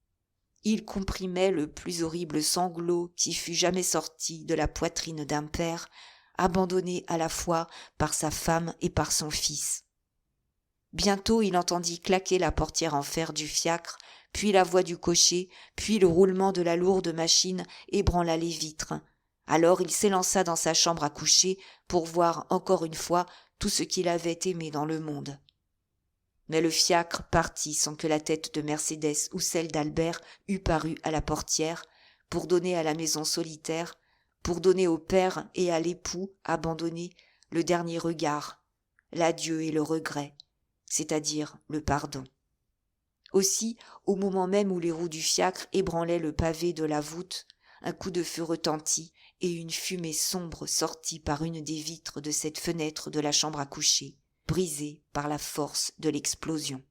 Il comprimait le plus horrible sanglot qui fût jamais sorti de la poitrine d'un père, abandonné à la fois par sa femme et par son fils. Bientôt il entendit claquer la portière en fer du fiacre, puis la voix du cocher, puis le roulement de la lourde machine ébranla les vitres. Alors il s'élança dans sa chambre à coucher pour voir encore une fois tout ce qu'il avait aimé dans le monde. Mais le fiacre partit sans que la tête de Mercédès ou celle d'Albert eût paru à la portière, pour donner à la maison solitaire, pour donner au père et à l'époux abandonné le dernier regard, l'adieu et le regret, c'est-à-dire le pardon. Aussi, au moment même où les roues du fiacre ébranlaient le pavé de la voûte, un coup de feu retentit et une fumée sombre sortit par une des vitres de cette fenêtre de la chambre à coucher, brisée par la force de l'explosion.